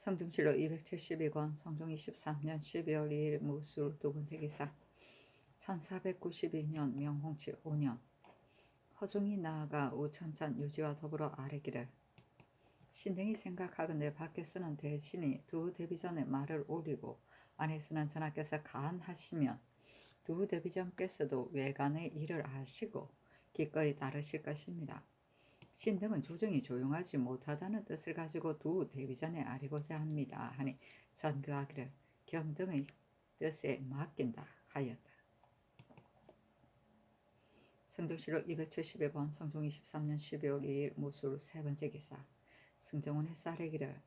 성중실록 272권 성종 23년 12월 2일 무술 두 번째 기사 1492년 명홍치 5년 허종이 나아가 우천찬 유지와 더불어 아뢰기를 신등이 생각하건대 밖에서는 대신이 두 대비전에 말을 올리고 안에서는 전하께서 가한하시면 두 대비전께서도 외관의 일을 아시고 기꺼이 따르실 것입니다. 신등은 조정이 조용하지 못하다는 뜻을 가지고 두 대비전에 아뢰고자 합니다. 하니 전교하기를 경등의 뜻에 맡긴다 하였다. 성종실록 270권 성종 23년 12월 2일 무술 세 번째 기사 승정원의 아뢰기를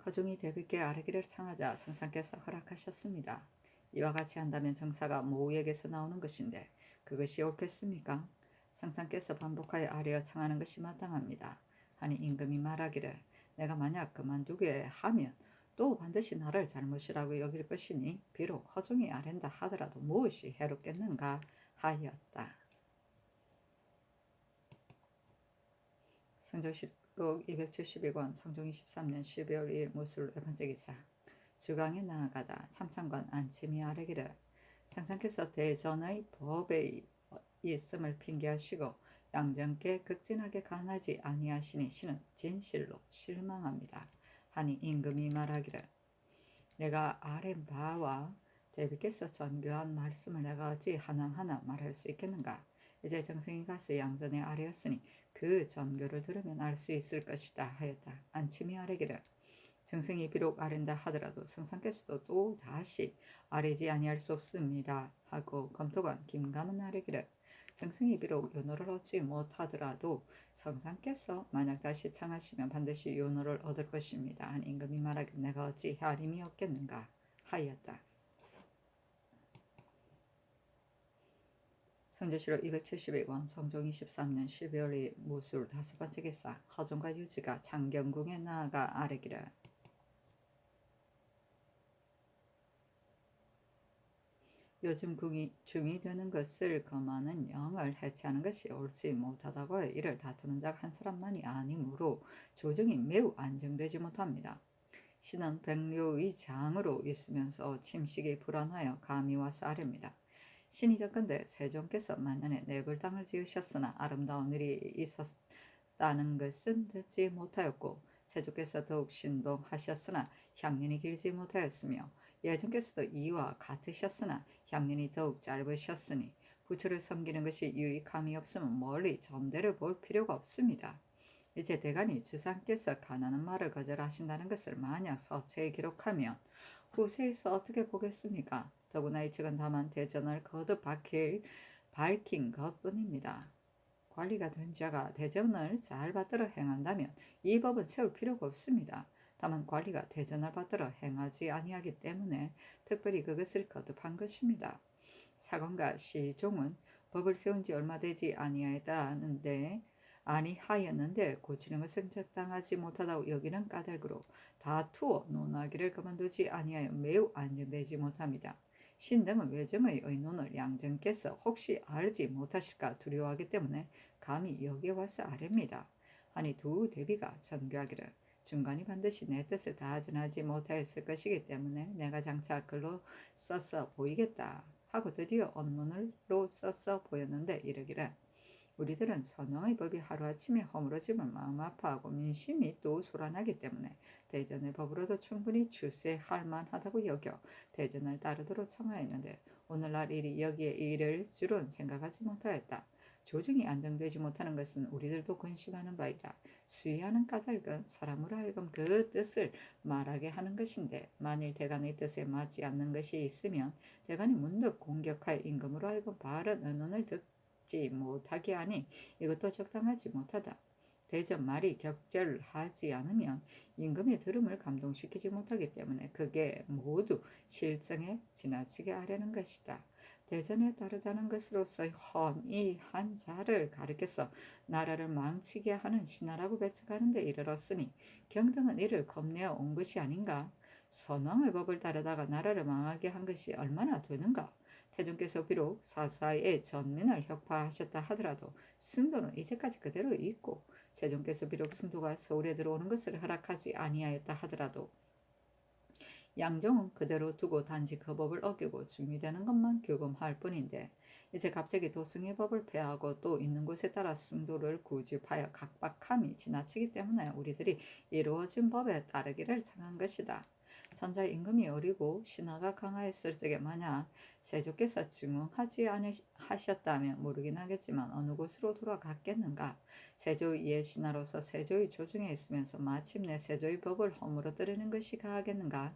허종이 대비께 아뢰기를 청하자 성상께서 허락하셨습니다. 이와 같이 한다면 정사가 모우에게서 나오는 것인데 그것이 옳겠습니까? 성상께서 반복하여 아뢰어 청하는 것이 마땅합니다. 하니 임금이 말하기를 내가 만약 그만두게 하면 또 반드시 나를 잘못이라고 여길 것이니 비록 허종이 아랜다 하더라도 무엇이 해롭겠는가 하였다. 성종실록 272권 성종 23년 12월 2일 무술 네 번째 기사 주강에 나아가다 참찬관 안침이 아뢰기를 상상께서 대전의 법에 있음을 핑계하시고 양정께 극진하게 간하지 아니하시니 신은 진실로 실망합니다. 하니 임금이 말하기를 내가 아랜 바와 대비께서 전교한 말씀을 내가 어찌 하나하나 말할 수 있겠는가. 이제 정승이 가서 양전에 아뢰었으니 그 전교를 들으면 알 수 있을 것이다 하였다. 안침이 아뢰기를 정승이 비록 아랜다 하더라도 성상께서도 또 다시 아뢰지 아니할 수 없습니다 하고 검토관 김감은 아뢰기를 정승이 비록 윤호를 얻지 못하더라도 성상께서 만약 다시 청하시면 반드시 윤호를 얻을 것입니다. 한 임금이 말하기를 내가 어찌 헤아림이 없겠는가 하였다. 성조실록 272권 성종 23년 12월 2일 무술 다섯 번째 기사 허종과 유지가 장경궁에 나아가 아뢰기를 요즘 중이 되는 것을 금하는 영을 해체하는 것이 옳지 못하다고 이를 다투는 자가 한 사람만이 아니므로 조정이 매우 안정되지 못합니다. 신은 백료의 장으로 있으면서 침식이 불안하여 감이 와서 아뢰입니다. 신이 적건대 세종께서 만년에 내불당을 지으셨으나 아름다운 일이 있었다는 것은 듣지 못하였고 세조께서 더욱 신봉하셨으나 향년이 길지 못하였으며 예종께서도 이와 같으셨으나 향년이 더욱 짧으셨으니 부처를 섬기는 것이 유익함이 없으면 멀리 전대를 볼 필요가 없습니다. 이제 대간이 주상께서 가난한 말을 거절하신다는 것을 만약 서체에 기록하면 후세에서 어떻게 보겠습니까? 더구나 이 책은 다만 대전을 거듭 밝힌 것뿐입니다. 관리가 된 자가 대전을 잘 받들어 행한다면 이 법은 세울 필요가 없습니다. 다만 관리가 대전을 받들어 행하지 아니하기 때문에 특별히 그것을 거듭한 것입니다. 사관과 시종은 법을 세운 지 얼마 되지 아니하였는데 고치는 것은 적당하지 못하다고 여기는 까닭으로 다투어 논하기를 그만두지 아니하여 매우 안정되지 못합니다. 신등은 외정의 의논을 양정께서 혹시 알지 못하실까 두려워하기 때문에 감히 여기에 와서 아뢰입니다. 하니 두 대비가 전교하기를 중간이 반드시 내 뜻을 다 전하지 못하였을 것이기 때문에 내가 장차 글로 써서 보이겠다 하고 드디어 언문으로 써서 보였는데 이르기를 우리들은 선왕의 법이 하루아침에 허물어지면 마음 아파하고 민심이 또 소란하기 때문에 대전의 법으로도 충분히 출세할 만하다고 여겨 대전을 따르도록 청하였는데 오늘날 일이 여기에 이를 줄은 생각하지 못하였다. 조정이 안정되지 못하는 것은 우리들도 근심하는 바이다. 수의하는 까닭은 사람으로 하여금 그 뜻을 말하게 하는 것인데 만일 대간의 뜻에 맞지 않는 것이 있으면 대간이 문득 공격하여 임금으로 하여금 바른 의논을 듣지 못하게 하니 이것도 적당하지 못하다. 대전 말이 격절하지 않으면 임금의 들음을 감동시키지 못하기 때문에 그게 모두 실정에 지나치게 하려는 것이다. 대전에 따르자는 것으로서 훤히 한 자를 가리켜서 나라를 망치게 하는 신하라고 배척하는 데 이르렀으니 경등은 이를 겁내어 온 것이 아닌가? 선왕의 법을 따르다가 나라를 망하게 한 것이 얼마나 되는가? 태종께서 비록 사사의 전민을 혁파하셨다 하더라도 승도는 이제까지 그대로 있고 세종께서 비록 승도가 서울에 들어오는 것을 허락하지 아니하였다 하더라도 양정은 그대로 두고 단지 그 법을 어기고 중이되는 것만 교금할 뿐인데 이제 갑자기 도승의 법을 폐하고 또 있는 곳에 따라 승도를 구집하여 각박함이 지나치기 때문에 우리들이 이루어진 법에 따르기를 청한 것이다. 천자 임금이 어리고 신하가 강하였을 적에 만약 세조께서 증언하지 않으셨다면 모르긴 하겠지만 어느 곳으로 돌아갔겠는가. 세조의 신하로서 세조의 조중에 있으면서 마침내 세조의 법을 허물어뜨리는 것이 가하겠는가.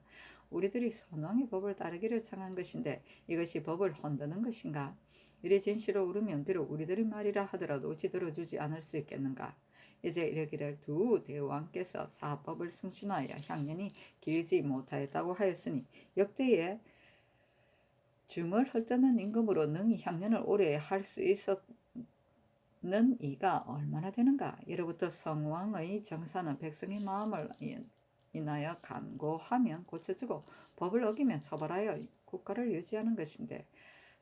우리들이 선왕의 법을 따르기를 청한 것인데 이것이 법을 흔드는 것인가. 이리 진실로 오르면 비록 우리들의 말이라 하더라도 어찌 들어주지 않을 수 있겠는가. 이제 이르기를 두 대왕께서 사법을 승신하여 향년이 길지 못하였다고 하였으니 역대에 중을 헐떠는 임금으로 능히 향년을 오래 할 수 있었는 이가 얼마나 되는가. 이로부터 성왕의 정사는 백성의 마음을 인하여 간고하면 고쳐주고 법을 어기면 처벌하여 국가를 유지하는 것인데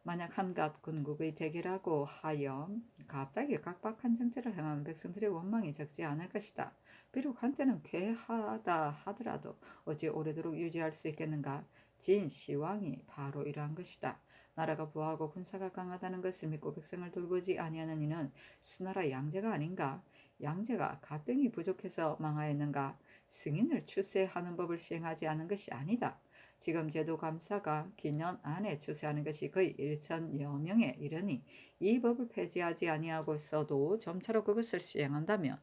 만약 한갓 군국의 대기라고 하여 갑자기 각박한 정치를 행하면 백성들의 원망이 적지 않을 것이다. 비록 한때는 괴하다 하더라도 어찌 오래도록 유지할 수 있겠는가. 진시황이 바로 이러한 것이다. 나라가 부하고 군사가 강하다는 것을 믿고 백성을 돌보지 아니하는 이는 수나라 양제가 아닌가. 양제가 갑병이 부족해서 망하였는가. 승인을 출세하는 법을 시행하지 않은 것이 아니다. 지금 제도감사가 기년 안에 추세하는 것이 거의 1천여 명에 이르니 이 법을 폐지하지 아니하고서도 점차로 그것을 시행한다면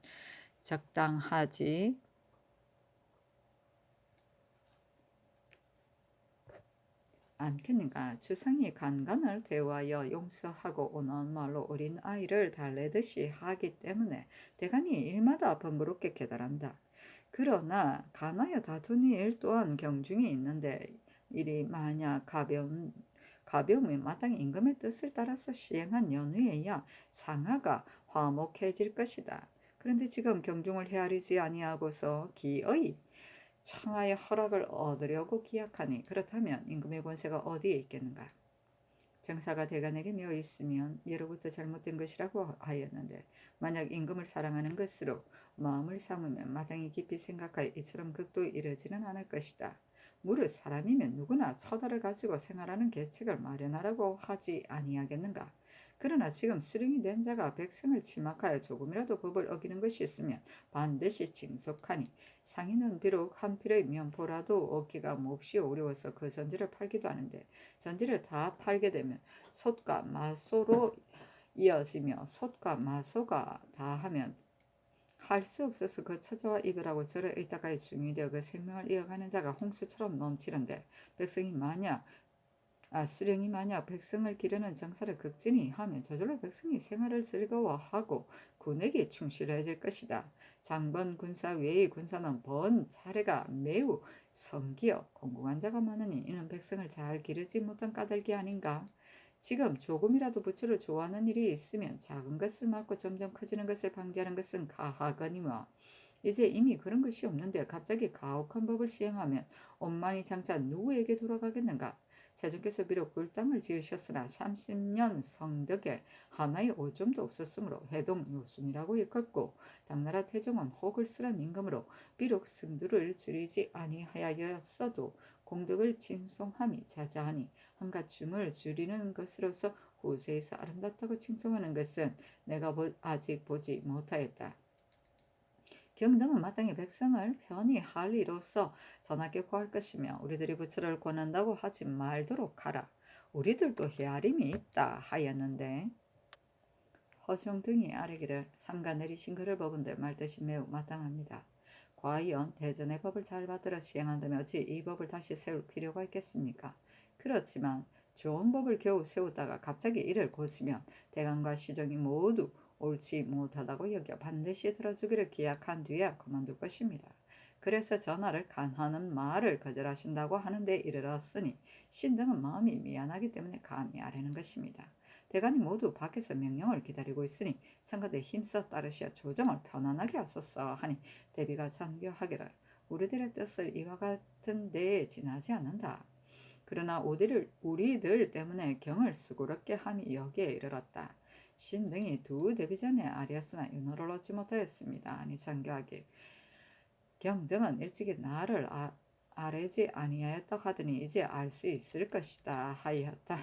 적당하지 않겠는가. 주상이 간간을 대우하여 용서하고 오는 말로 어린 아이를 달래듯이 하기 때문에 대간이 일마다 번거롭게 깨달은다. 그러나 간하여 다투니 일 또한 경중이 있는데 일이 만약 가벼우면 마땅히 임금의 뜻을 따라서 시행한 연후에야 상하가 화목해질 것이다. 그런데 지금 경중을 헤아리지 아니하고서 기어이 청하의 허락을 얻으려고 기약하니 그렇다면 임금의 권세가 어디에 있겠는가. 정사가 대간에게 매어 있으면 예로부터 잘못된 것이라고 하였는데 만약 임금을 사랑하는 것으로 마음을 삼으면 마땅히 깊이 생각하여 이처럼 극도에 이르지는 않을 것이다. 무릇 사람이면 누구나 처자를 가지고 생활하는 계책을 마련하라고 하지 아니하겠는가. 그러나 지금 수령이 된 자가 백성을 침략하여 조금이라도 법을 어기는 것이 있으면 반드시 징속하니 상인은 비록 한 필의 면포라도 얻기가 몹시 어려워서 그 전지를 팔기도 하는데 전지를 다 팔게 되면 솥과 마소로 이어지며 솥과 마소가 다 하면 할 수 없어서 그 처자와 이별하고 절에 있다가의 중이 되어 그 생명을 이어가는 자가 홍수처럼 넘치는데 백성이 만약 수령이 만약 백성을 기르는 정사를 극진히 하면 저절로 백성이 생활을 즐거워하고 군에게 충실해질 것이다. 장번 군사 외의 군사는 번 차례가 매우 성기어 공공한 자가 많으니 이는 백성을 잘 기르지 못한 까닭이 아닌가. 지금 조금이라도 부처를 좋아하는 일이 있으면 작은 것을 막고 점점 커지는 것을 방지하는 것은 가하거니와 이제 이미 그런 것이 없는데 갑자기 가혹한 법을 시행하면 원망이 장차 누구에게 돌아가겠는가. 세종께서 비록 굴담을 지으셨으나 30년 성덕에 하나의 오점도 없었으므로 해동 요순이라고 일컫고 당나라 태종은 혹을 쓰란 임금으로 비록 승두를 줄이지 아니하였어도 공덕을 칭송함이 자자하니 한갓 춤을 줄이는 것으로서 후세에서 아름답다고 칭송하는 것은 내가 아직 보지 못하였다. 경등은 마땅히 백성을 편히 할 이로써 선하게 구할 것이며 우리들이 부처를 권한다고 하지 말도록 하라. 우리들도 헤아림이 있다 하였는데 허종 등이 아뢰기를 삼가 내리신 글을 보건대 말뜻이 매우 마땅합니다. 과연 대전의 법을 잘 받들어 시행한다면 어찌 이 법을 다시 세울 필요가 있겠습니까? 그렇지만 좋은 법을 겨우 세우다가 갑자기 이를 고치면 대간과 시정이 모두 옳지 못하다고 여겨 반드시 들어주기를 기약한 뒤에 그만둘 것입니다. 그래서 전하를 간하는 말을 거절하신다고 하는데 이르렀으니 신등은 마음이 미안하기 때문에 감히 아뢰는 것입니다. 대간이 모두 밖에서 명령을 기다리고 있으니 청가대 힘써 따르시어 조정을 편안하게 하소서 하니 대비가 전교하기를 우리들의 뜻을 이와 같은 데에 지나지 않는다. 그러나 우리들 때문에 경을 수고롭게 함이 여기에 이르렀다. 신등이 두 대비전에 아뢰었으나 윤호를 얻지 못하였습니다. 아니 장교하기 경등은 일찍이 나를 아뢰지 아니하였다 하더니 이제 알 수 있을 것이다 하였다.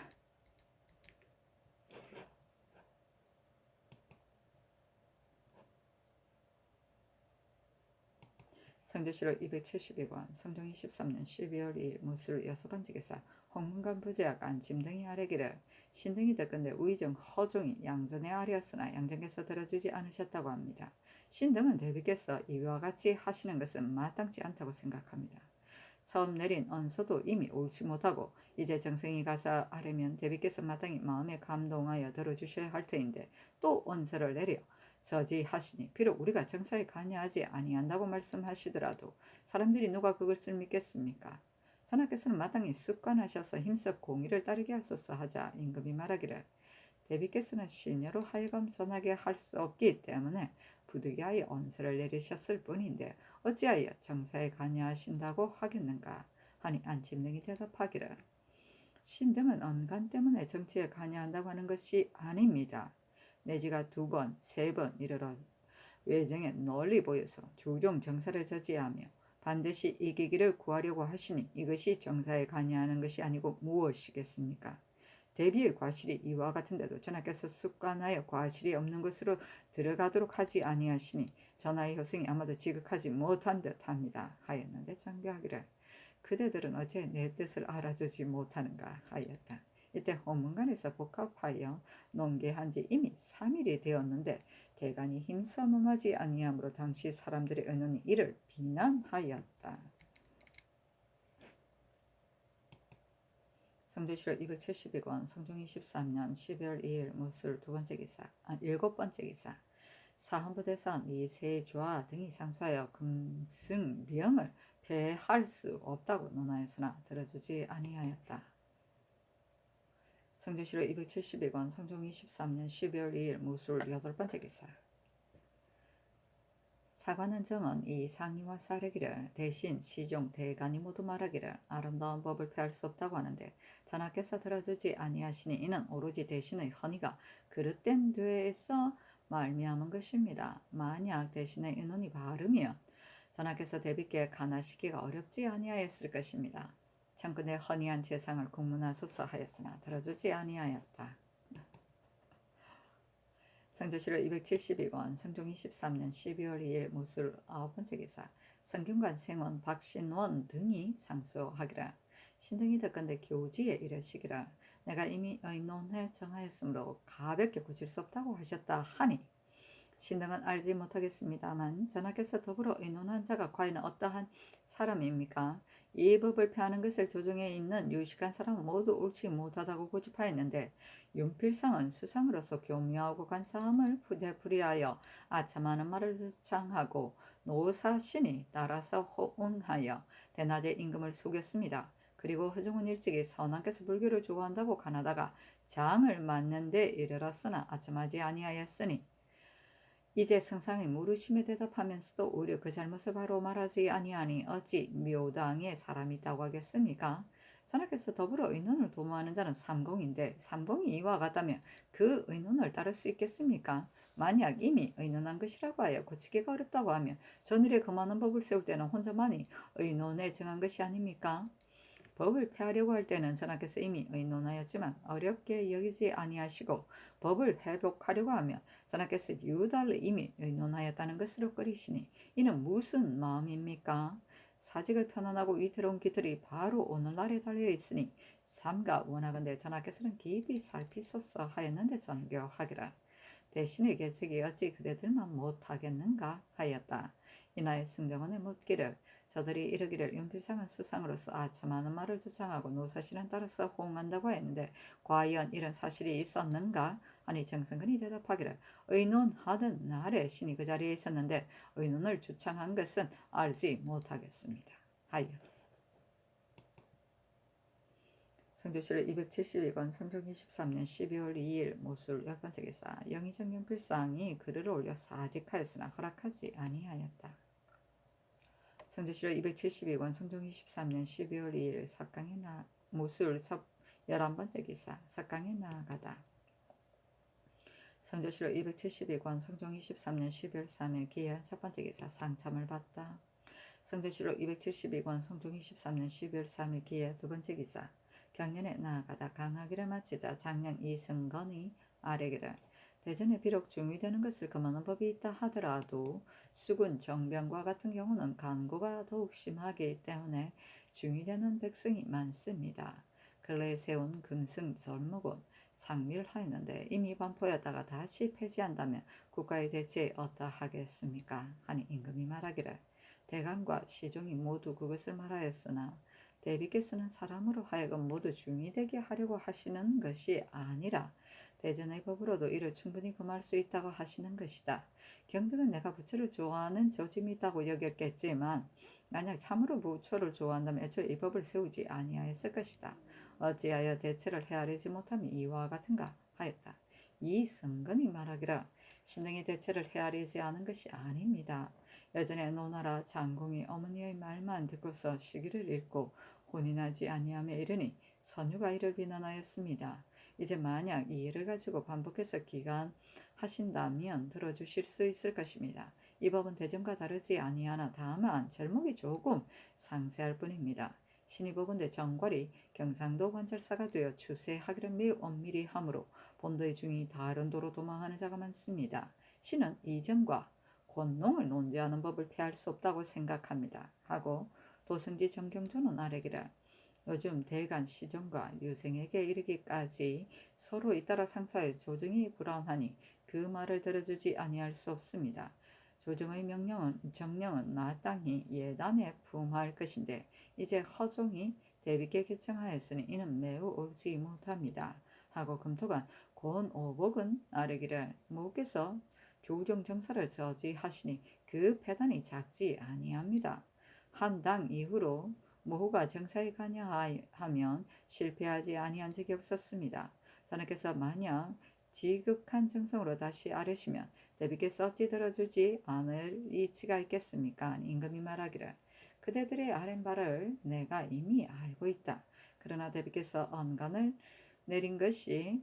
성조실록 272권 성종 23년 12월 2일 무술 6번째 기사 홍문관 부제학 안짐등이 아뢰기를 신등이 듣건대 우의정 허종이 양전에 아뢰었으나 양전께서 들어주지 않으셨다고 합니다. 신등은 대비께서 이와 같이 하시는 것은 마땅치 않다고 생각합니다. 처음 내린 언서도 이미 옳지 못하고 이제 정승이 가서 아뢰면 대비께서 마땅히 마음에 감동하여 들어주셔야 할 터인데 또 언서를 내려 저지하시니 비록 우리가 정사에 관여하지 아니한다고 말씀하시더라도 사람들이 누가 그것을 믿겠습니까? 전하께서는 마땅히 습관하셔서 힘써 공의를 따르게 하소서 하자 임금이 말하기를 대비께서는 신녀로 하여금 전하게 할 수 없기 때문에 부득이하여 언서를 내리셨을 뿐인데 어찌하여 정사에 관여하신다고 하겠는가 하니 안침등이 대답하기를 신등은 언간 때문에 정치에 관여한다고 하는 것이 아닙니다. 내지가 2번, 3번 이르러 외정에 널리 보여서 조종 정사를 저지하며 반드시 이기기를 구하려고 하시니 이것이 정사에 관여하는 것이 아니고 무엇이겠습니까? 대비의 과실이 이와 같은데도 전하께서 습관하여 과실이 없는 곳으로 들어가도록 하지 아니하시니 전하의 효성이 아마도 지극하지 못한 듯합니다 하였는데 장교하기를 그대들은 어째 내 뜻을 알아주지 못하는가 하였다. 이때 홍문관에서 복합하여 논계한 지 이미 3일이 되었는데 대간이 힘써 논하지 아니하므로 당시 사람들의 의논이 이를 비난하였다. 성조실록 272권 성종 23년 12월 2일 무술 2번째 기사 7번째 기사 사헌부대선 이세좌 등이 상소하여 금승령을 폐할 수 없다고 논하였으나 들어주지 아니하였다. 성조실록 272권 성종 23년 12월 2일 무술 8번째 기사 사관은 정은 이 상의와 사례기를 대신 시종 대간이 모두 말하기를 아름다운 법을 폐할 수 없다고 하는데 전하께서 들어주지 아니하시니 이는 오로지 대신의 헌의가 그릇된 데에서 말미암은 것입니다. 만약 대신의 의논이 바르면 전하께서 대비께 간하시기가 어렵지 아니하였을 것입니다. 청근의 헌의한 재상을 국문하소서 하였으나 들어주지 아니하였다. 성조실록 272권 성종 23년 12월 2일 무술 9번째 기사 성균관 생원 박신원 등이 상소하기라 신등이 듣건대 교지에 이르시기라 내가 이미 의논해 정하였으므로 가볍게 고칠 수 없다고 하셨다 하니 신등은 알지 못하겠습니다만 전하께서 더불어 의논한 자가 과연 어떠한 사람입니까? 이 법을 폐하는 것을 조정에 있는 유식한 사람은 모두 옳지 못하다고 고집하였는데 윤필상은 수상으로서 교묘하고 간사함을 되풀이하여 아첨하는 말을 주창하고 노사신이 따라서 호응하여 대낮에 임금을 속였습니다. 그리고 허정은 일찍이 선왕께서 불교를 좋아한다고 가나다가 장을 맞는 데 이르렀으나 아첨하지 아니하였으니 이제 성상의 물으심에 대답하면서도 오히려 그 잘못을 바로 말하지 아니하니 어찌 묘당에 사람이 있다고 하겠습니까? 전하께서 더불어 의논을 도모하는 자는 삼공인데 삼공이 이와 같다면 그 의논을 따를 수 있겠습니까? 만약 이미 의논한 것이라고 하여 고치기가 어렵다고 하면 전일에 그 많은 법을 세울 때는 혼자만이 의논에 정한 것이 아닙니까? 법을 폐하려고 할 때는 전하께서 이미 의논하였지만 어렵게 여기지 아니하시고 법을 회복하려고 하면 전하께서 유달리 이미 의논하였다는 것으로 끓이시니 이는 무슨 마음입니까? 사직을 편안하고 위태로운 깃털이 바로 오늘날에 달려 있으니 삼가 원하건대 전하께서는 깊이 살피소서 하였는데 전교하기라. 대신에 계책이 어찌 그대들만 못하겠는가 하였다. 이나의 승정원에 묻기를 저들이 이르기를 윤필상은 수상으로서 아첨하는 말을 주창하고 노사신은 따라서 호응한다고 했는데 과연 이런 사실이 있었는가? 하니 정승근이 대답하기를 의논하던 날에 신이 그 자리에 있었는데 의논을 주창한 것은 알지 못하겠습니다. 하여 성조실록 272권 성종 23년 12월 2일 모술 10번째 기사 영의정 윤필상이 글을 올려 사직하였으나 허락하지 아니하였다. 성조실록 272권 성종 23년 12월 2일 석강에 모술 11번째 기사 석강에 나아가다. 성조실록 272권 성종 23년 12월 3일 기하 1번째 기사 상참을 받다. 성조실록 272권 성종 23년 12월 3일 기의 두 번째 기사. 경년에 나아가다 강하기를 마치자 장량 이승건이 아래기를 대전에 비록 중위되는 것을 금하는 법이 있다 하더라도 수군 정병과 같은 경우는 간고가 더욱 심하기 때문에 중위되는 백성이 많습니다. 근래에 세운 금승 설무군 상밀하였는데 이미 반포였다가 다시 폐지한다면 국가의 대체에 어떠하겠습니까? 하니 임금이 말하기를 대간과 시종이 모두 그것을 말하였으나 대비께서는 사람으로 하여금 모두 중이되게 하려고 하시는 것이 아니라 대전의 법으로도 이를 충분히 금할 수 있다고 하시는 것이다. 경등은 내가 부처를 좋아하는 조짐이 있다고 여겼겠지만 만약 참으로 부처를 좋아한다면 애초에 이 법을 세우지 아니하였을 것이다. 어찌하여 대체를 헤아리지 못함이 이와 같은가 하였다. 이 성근이 말하기를 신등이 대체를 헤아리지 않은 것이 아닙니다. 예전에 노나라 장공이 어머니의 말만 듣고서 시기를 읽고 혼이 나지 아니하며 이르니 선유가 이를 비난하였습니다. 이제 만약 이 일을 가지고 반복해서 기간하신다면 들어주실 수 있을 것입니다. 이 법은 대전과 다르지 아니하나 다만 절목이 조금 상세할 뿐입니다. 신이 보건대 정괄이 경상도 관찰사가 되어 추세하기를 매우 엄밀히 하므로 본도의 중이 다른 도로 도망하는 자가 많습니다. 신은 이전과 권농을 논지하는 법을 피할 수 없다고 생각합니다. 하고 도승지 정경조는 아래기를 요즘 대간 시정과 유생에게 이르기까지 서로 잇따라 상사의 조정이 불안하니 그 말을 들어주지 아니할 수 없습니다. 조정의 정령은 마땅히 예단에 품할 것인데 이제 허종이 대비께 개청하였으니 이는 매우 옳지 못합니다. 하고 금토간 권오복은 아뢰기를 모께서 조정 정사를 저지하시니 그 패단이 작지 아니합니다. 한 당 이후로 모후가 정사에 관여하면 실패하지 아니한 적이 없었습니다. 자네께서 만약 지극한 정성으로 다시 아뢰시면 대비께서 어찌 들어주지 않을 이치가 있겠습니까? 임금이 말하기를 그대들의 아랫말을 내가 이미 알고 있다. 그러나 대비께서 언간을 내린 것이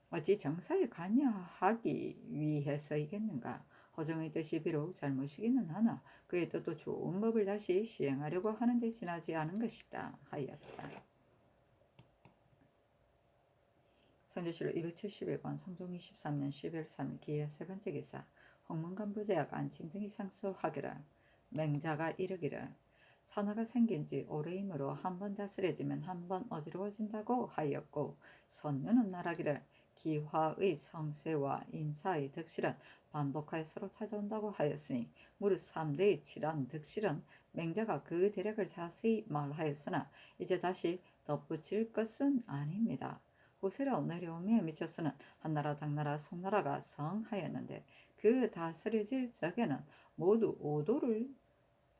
어찌 정사에 관여하기 위해서이겠는가? 허정의 뜻이 비록 잘못이기는 하나 그의 뜻도 좋은 법을 다시 시행하려고 하는데 지나지 않은 것이다 하였다. 성조실록 271권 성종 23년 12월 3일 기의 세 번째 기사. 홍문관부제약 안침 등이 상소하기를 맹자가 이르기를 산하가 생긴 지 오래이므로 한 번 다스려지면 한 번 어지러워진다고 하였고 선유는 말하기를 기화의 성세와 인사의 득실은 반복하여 서로 찾아온다고 하였으니 무릇 3대의 칠한 득실은 맹자가 그 대략을 자세히 말하였으나 이제 다시 덧붙일 것은 아닙니다. 후세로 내려오며 미쳤으는 한나라 당나라 송나라가 성하였는데 그 다스려질 적에는 모두 오도를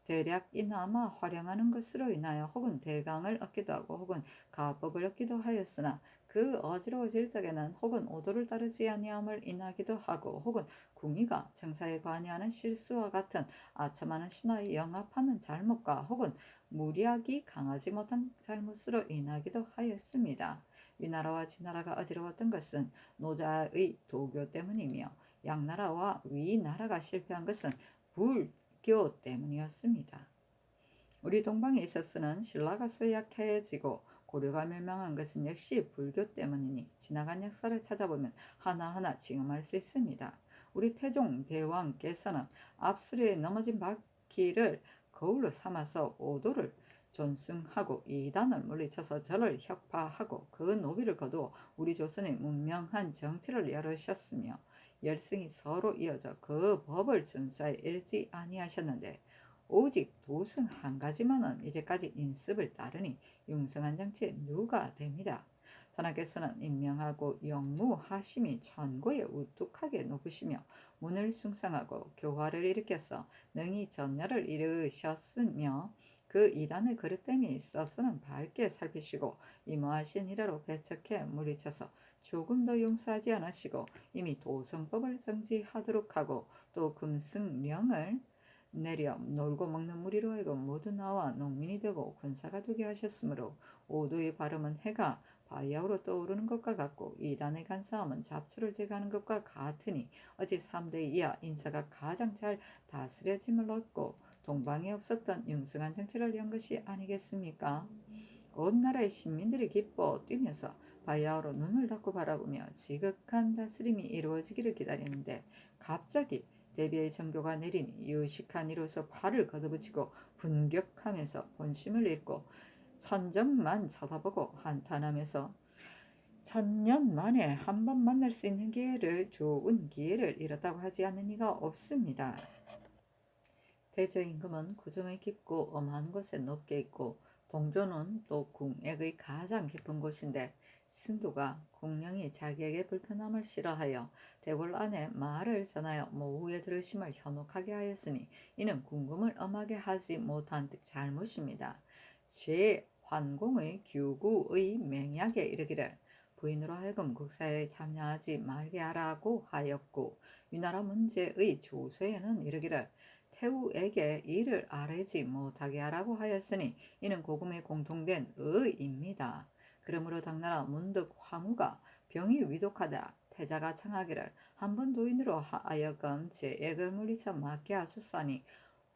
대략이나마 활용하는 것으로 인하여 혹은 대강을 얻기도 하고 혹은 가법을 얻기도 하였으나 그 어지러워질 적에는 혹은 오도를 따르지 아니함을 인하기도 하고 혹은 궁이가 정사에 관여하는 실수와 같은 아첨하는 신하에 영합하는 잘못과 혹은 무리하기 강하지 못한 잘못으로 인하기도 하였습니다. 위나라와 지나라가 어지러웠던 것은 노자의 도교 때문이며 양나라와 위나라가 실패한 것은 불교 때문이었습니다. 우리 동방에 있어서는 신라가 쇠약해지고 고려가 멸망한 것은 역시 불교 때문이니 지나간 역사를 찾아보면 하나하나 징험할 수 있습니다. 우리 태종 대왕께서는 앞수리에 넘어진 바퀴를 거울로 삼아서 오도를 존숭하고 이단을 물리쳐서 저를 혁파하고 그 노비를 거두어 우리 조선의 문명한 정치를 열으셨으며 열승이 서로 이어져 그 법을 준수하여 일지 아니하셨는데 오직 도승 한 가지만은 이제까지 인습을 따르니 융성한 정치에 누가 됩니다. 선하께서는 임명하고 영무하심이 천고에 우뚝하게 높으시며 문을 숭상하고 교화를 일으켜서 능히 전열을 이루셨으며 그 이단의 그릇됨이 있어서는 밝게 살피시고 임하신 일화로 배척해 물리쳐서 조금도 용서하지 않으시고 이미 도성법을 정지하도록 하고 또 금승령을 내려 놀고 먹는 무리로 하여금 모두 나와 농민이 되고 군사가 되게 하셨으므로 오도의 발음은 해가 바야흐로 떠오르는 것과 같고 이단의 간사함은 잡초를 제거하는 것과 같으니 어찌 3대 이하 인사가 가장 잘 다스려짐을 얻고 동방에 없었던 융성한 정치를 연 것이 아니겠습니까? 온 나라의 시민들이 기뻐 뛰면서 바야흐로 눈을 닫고 바라보며 지극한 다스림이 이루어지기를 기다리는데 갑자기 대비의 정교가 내리니 유식한 이로서 팔을 걷어붙이고 분격하면서 본심을 잃고 천정만 쳐다보고 한탄하면서 천년 만에 한 번 만날 수 있는 좋은 기회를 잃었다고 하지 않는 이가 없습니다. 대저임금은 구정의 깊고 엄한 곳에 높게 있고 동조는 또 궁액의 가장 깊은 곳인데 승두가 궁령이 자기에게 불편함을 싫어하여 대궐 안에 말을 전하여 모후에 들으심을 현혹하게 하였으니 이는 궁금을 엄하게 하지 못한 잘못입니다. 제 환공의 규구의 맹약에 이르기를 부인으로 하여금 국사에 참여하지 말게 하라고 하였고 위나라 문제의 조서에는 이르기를 태우에게 이를 아뢰지 못하게 하라고 하였으니 이는 고금에 공통된 의입니다. 그러므로 당나라 문득 황후가 병이 위독하다 태자가 청하기를 한번 도인으로 하여금 제 액을 물리쳐 맞게 하소서니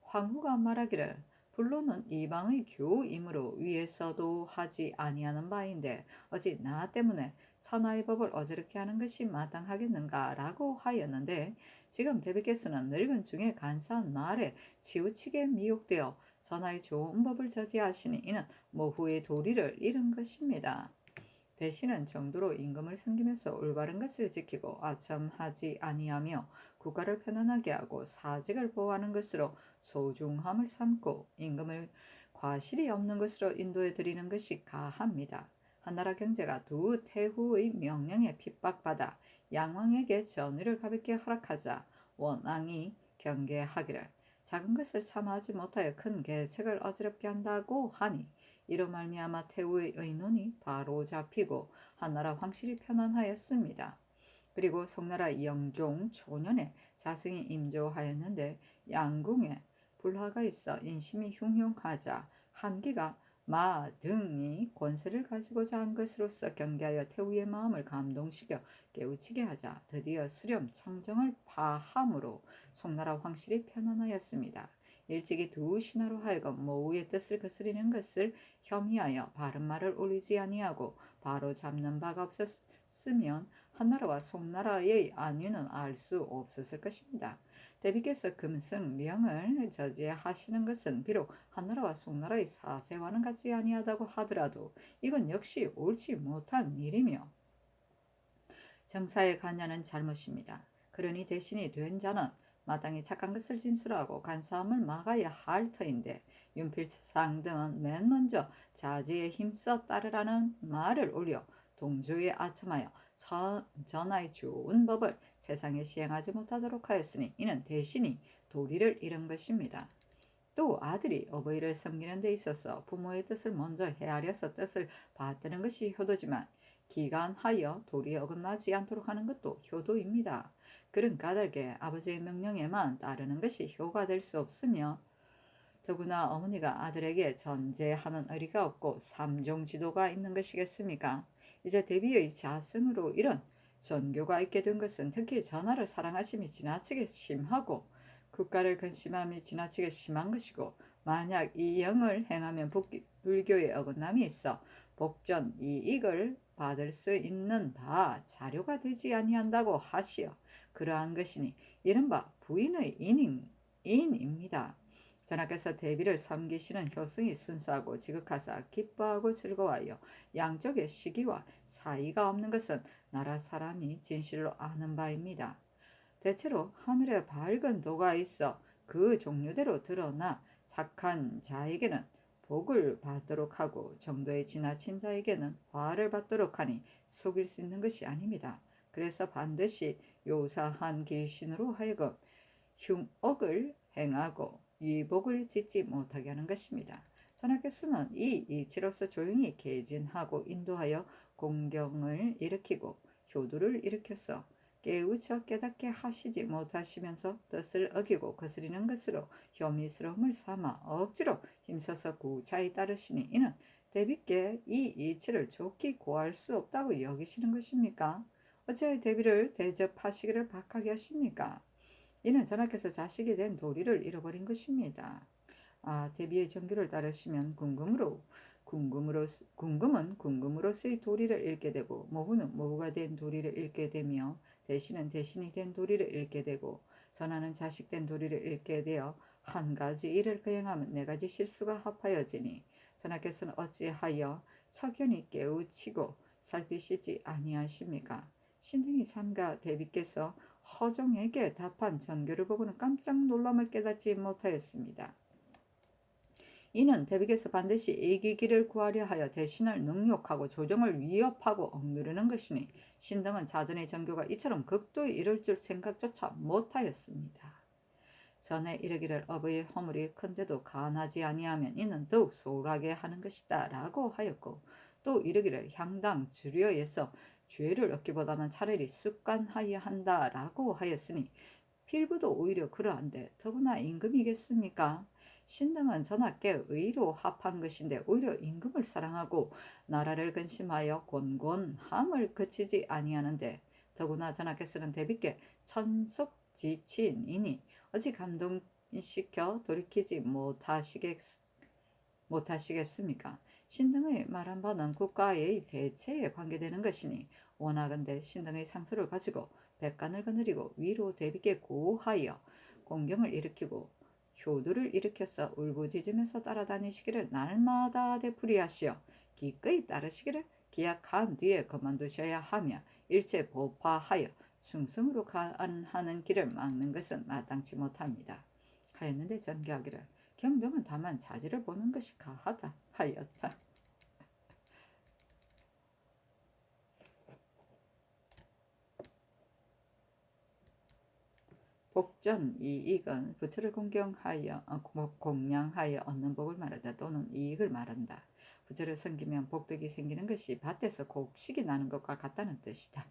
황후가 말하기를 불로는 이방의 교이므로 위에서도 하지 아니하는 바인데 어찌 나 때문에 천하의 법을 어지럽게 하는 것이 마땅하겠는가라고 하였는데 지금 대비께서는 늙은 중에 간사한 말에 치우치게 미혹되어 천하의 좋은 법을 저지하시니 이는 모후의 도리를 잃은 것입니다. 대신은 정도로 임금을 섬기면서 올바른 것을 지키고 아첨하지 아니하며 국가를 편안하게 하고 사직을 보호하는 것으로 소중함을 삼고 임금을 과실이 없는 것으로 인도해 드리는 것이 가합니다. 한나라 경제가 두 태후의 명령에 핍박받아 양왕에게 전의를 가볍게 허락하자 원왕이 경계하기를 작은 것을 참아하지 못하여 큰 계책을 어지럽게 한다고 하니 이로 말미암아 태후의 의논이 바로 잡히고 한나라 황실이 편안하였습니다. 그리고 송나라 영종 초년에 자승이 임조하였는데 양궁에 불화가 있어 인심이 흉흉하자 한기가 마 등이 권세를 가지고자 한 것으로서 경계하여 태후의 마음을 감동시켜 깨우치게 하자 드디어 수렴 청정을 파함으로 송나라 황실이 편안하였습니다. 일찍이 두 신하로 하여금 모후의 뜻을 거스리는 것을 혐의하여 바른 말을 올리지 아니하고 바로 잡는 바가 없었으면 한나라와 송나라의 안위는 알 수 없었을 것입니다. 대비께서 금승령을 저지하시는 것은 비록 한나라와 송나라의 사세와는 같지 아니하다고 하더라도 이건 역시 옳지 못한 일이며 정사에 관여는 잘못입니다. 그러니 대신이 된 자는 마땅히 착한 것을 진술하고 간사함을 막아야 할 터인데 윤필상 등은 맨 먼저 자지에 힘써 따르라는 말을 올려 동조에 아첨하여 전하의 좋은 법을 세상에 시행하지 못하도록 하였으니 이는 대신이 도리를 잃은 것입니다. 또 아들이 어버이를 섬기는 데 있어서 부모의 뜻을 먼저 헤아려서 뜻을 받드는 것이 효도지만 기간하여 도리에 어긋나지 않도록 하는 것도 효도입니다. 그런 까닭에 아버지의 명령에만 따르는 것이 효가 될 수 없으며 더구나 어머니가 아들에게 전제하는 의리가 없고 삼종지도가 있는 것이겠습니까? 이제 대비의 자승으로 이런 전교가 있게 된 것은 특히 전하를 사랑하심이 지나치게 심하고 국가를 근심함이 지나치게 심한 것이고 만약 이 영을 행하면 불교에 어긋남이 있어 복전 이익을 받을 수 있는 바 자료가 되지 아니한다고 하시어 그러한 것이니 이른바 부인의 인입니다. 전하께서 대비를 섬기시는 효승이 순수하고 지극하사 기뻐하고 즐거워하여 양쪽의 시기와 사이가 없는 것은 나라 사람이 진실로 아는 바입니다. 대체로 하늘에 밝은 도가 있어 그 종류대로 드러나 착한 자에게는 복을 받도록 하고 정도에 지나친 자에게는 화를 받도록 하니 속일 수 있는 것이 아닙니다. 그래서 반드시 요사한 귀신으로 하여금 흉악을 행하고 유복을 짓지 못하게 하는 것입니다. 전하께서는 이 이치로서 조용히 개진하고 인도하여 공경을 일으키고 효도를 일으켜서 깨우쳐 깨닫게 하시지 못하시면서 뜻을 어기고 거스리는 것으로 혐의스러움을 삼아 억지로 힘써서 구차히 따르시니 이는 대비께 이 이치를 좋게 고할 수 없다고 여기시는 것입니까? 어찌하여 대비를 대접하시기를 박하게 하십니까? 이는 전하께서 자식이 된 도리를 잃어버린 것입니다. 대비의 정규를 따르시면 궁금은 궁금으로서의 도리를 잃게 되고 모후는 모후가 된 도리를 잃게 되며 대신은 대신이 된 도리를 잃게 되고 전하는 자식된 도리를 잃게 되어 한 가지 일을 거행하면 네 가지 실수가 합하여지니 전하께서는 어찌하여 척연히 깨우치고 살피시지 아니하십니까? 신등이 삼가 대비께서 허종에게 답한 전교를 보고는 깜짝 놀람을 깨닫지 못하였습니다. 이는 대비께서 반드시 이기기를 구하려 하여 대신을 능욕하고 조정을 위협하고 억누르는 것이니 신등은 자전의 전교가 이처럼 극도에 이를 줄 생각조차 못하였습니다. 전에 이르기를 어부의 허물이 큰데도 간하지 아니하면 이는 더욱 소홀하게 하는 것이다 라고 하였고 또 이르기를 향당 주려에서 죄를 얻기보다는 차라리 습관하여야 한다 라고 하였으니 필부도 오히려 그러한데 더구나 임금이겠습니까? 신등은 전하께 의로 합한 것인데 오히려 임금을 사랑하고 나라를 근심하여 곤곤함을 그치지 아니하는데 더구나 전하께서는 대비께 천속지친이니 어찌 감동시켜 돌이키지 못하시겠습니까? 신등의 말한 바는 국가의 대체에 관계되는 것이니 원하건대 신등의 상소를 가지고 백간을 거느리고 위로 대비께 고하여 공경을 일으키고 효도를 일으켜서 울부짖으면서 따라다니시기를 날마다 되풀이하시어 기꺼이 따르시기를 기약한 뒤에 그만두셔야 하며 일체 보파하여 충성으로 하는 길을 막는 것은 마땅치 못합니다. 하였는데 전교하기를 경등은 다만 자질을 보는 것이 가하다 하였다. 복전 이익은 부처를 공양하여 얻는 복을 말하다 또는 이익을 말한다. 부처를 섬기면 복덕이 생기는 것이 밭에서 곡식이 나는 것과 같다는 뜻이다.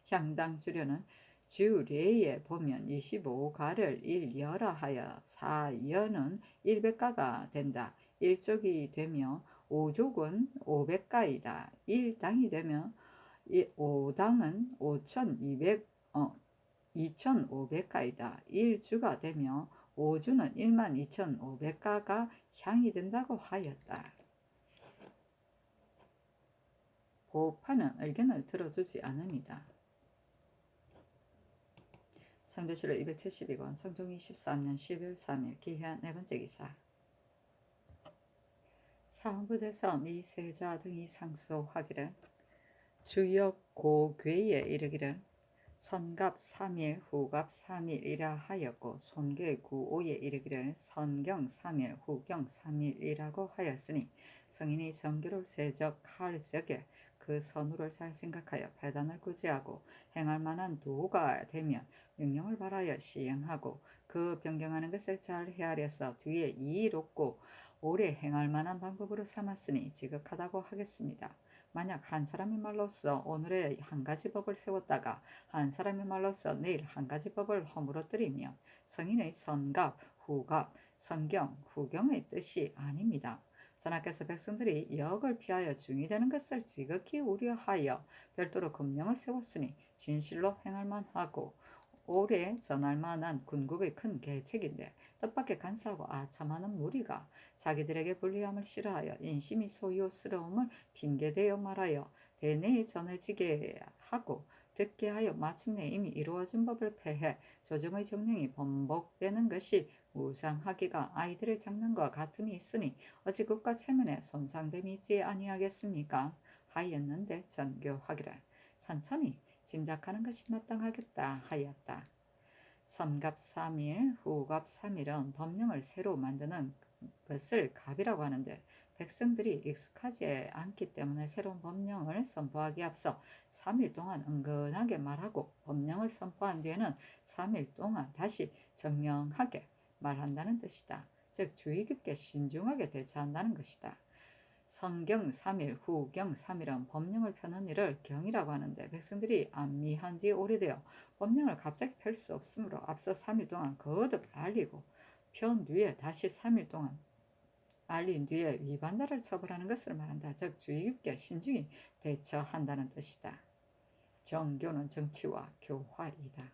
향당 주려는 주례에 보면 25가를 1여라 하여 4여는 100가가 된다. 1족이 되며 5족은 500가이다. 1당이 되며 5당은 2,500가이다. 1주가 되며 5주는 12,500가가 향이 된다고 하였다. 보파는 의견을 들어주지 않습니다. 성조실록 272권 성종 23년 12월 3일 기해한 네 번째 기사. 사헌부대선 이세자 등이 상소하기를 주역 고괴에 이르기를 선갑 3일 후갑 3일이라 하였고 손괴 9호에 이르기를 선경 3일 후경 3일이라고 하였으니 성인이 정교를 제적할 적에 그 선후를 잘 생각하여 배단을 구제하고 행할 만한 도가 되면 명령을 발하여 시행하고 그 변경하는 것을 잘 헤아려서 뒤에 이의롭고 오래 행할 만한 방법으로 삼았으니 지극하다고 하겠습니다. 만약 한 사람의 말로써 오늘의 한 가지 법을 세웠다가 한 사람의 말로써 내일 한 가지 법을 허물어뜨리면 성인의 선갑, 후갑, 성경, 후경의 뜻이 아닙니다. 전하께서 백성들이 역을 피하여 중이 되는 것을 지극히 우려하여 별도로 금령을 세웠으니 진실로 행할 만하고 오래 전할 만한 군국의 큰 계책인데 뜻밖의 간사하고 아첨하는 무리가 자기들에게 불리함을 싫어하여 인심이 소요스러움을 핑계대어 말하여 대내에 전해지게 하고 듣게 하여 마침내 이미 이루어진 법을 폐해 조정의 정령이 번복되는 것이 무상하기가 아이들의 장난과 같음이 있으니 어찌 국가 체면에 손상됨이 있지 아니하겠습니까? 하였는데 전교하기를 천천히 짐작하는 것이 마땅하겠다 하였다. 선갑 3일, 후갑 3일은 법령을 새로 만드는 것을 갑이라고 하는데 백성들이 익숙하지 않기 때문에 새로운 법령을 선포하기에 앞서 3일 동안 은근하게 말하고 법령을 선포한 뒤에는 3일 동안 다시 정령하게 말한다는 뜻이다. 즉 주의 깊게 신중하게 대처한다는 것이다. 선경 3일, 후경 3일은 법령을 펴는 일을 경이라고 하는데 백성들이 안미한 지 오래되어 법령을 갑자기 펼 수 없으므로 앞서 3일 동안 거듭 알리고 편 뒤에 다시 3일 동안 알린 뒤에 위반자를 처벌하는 것을 말한다. 즉 주의 깊게 신중히 대처한다는 뜻이다. 정교는 정치와 교화이다.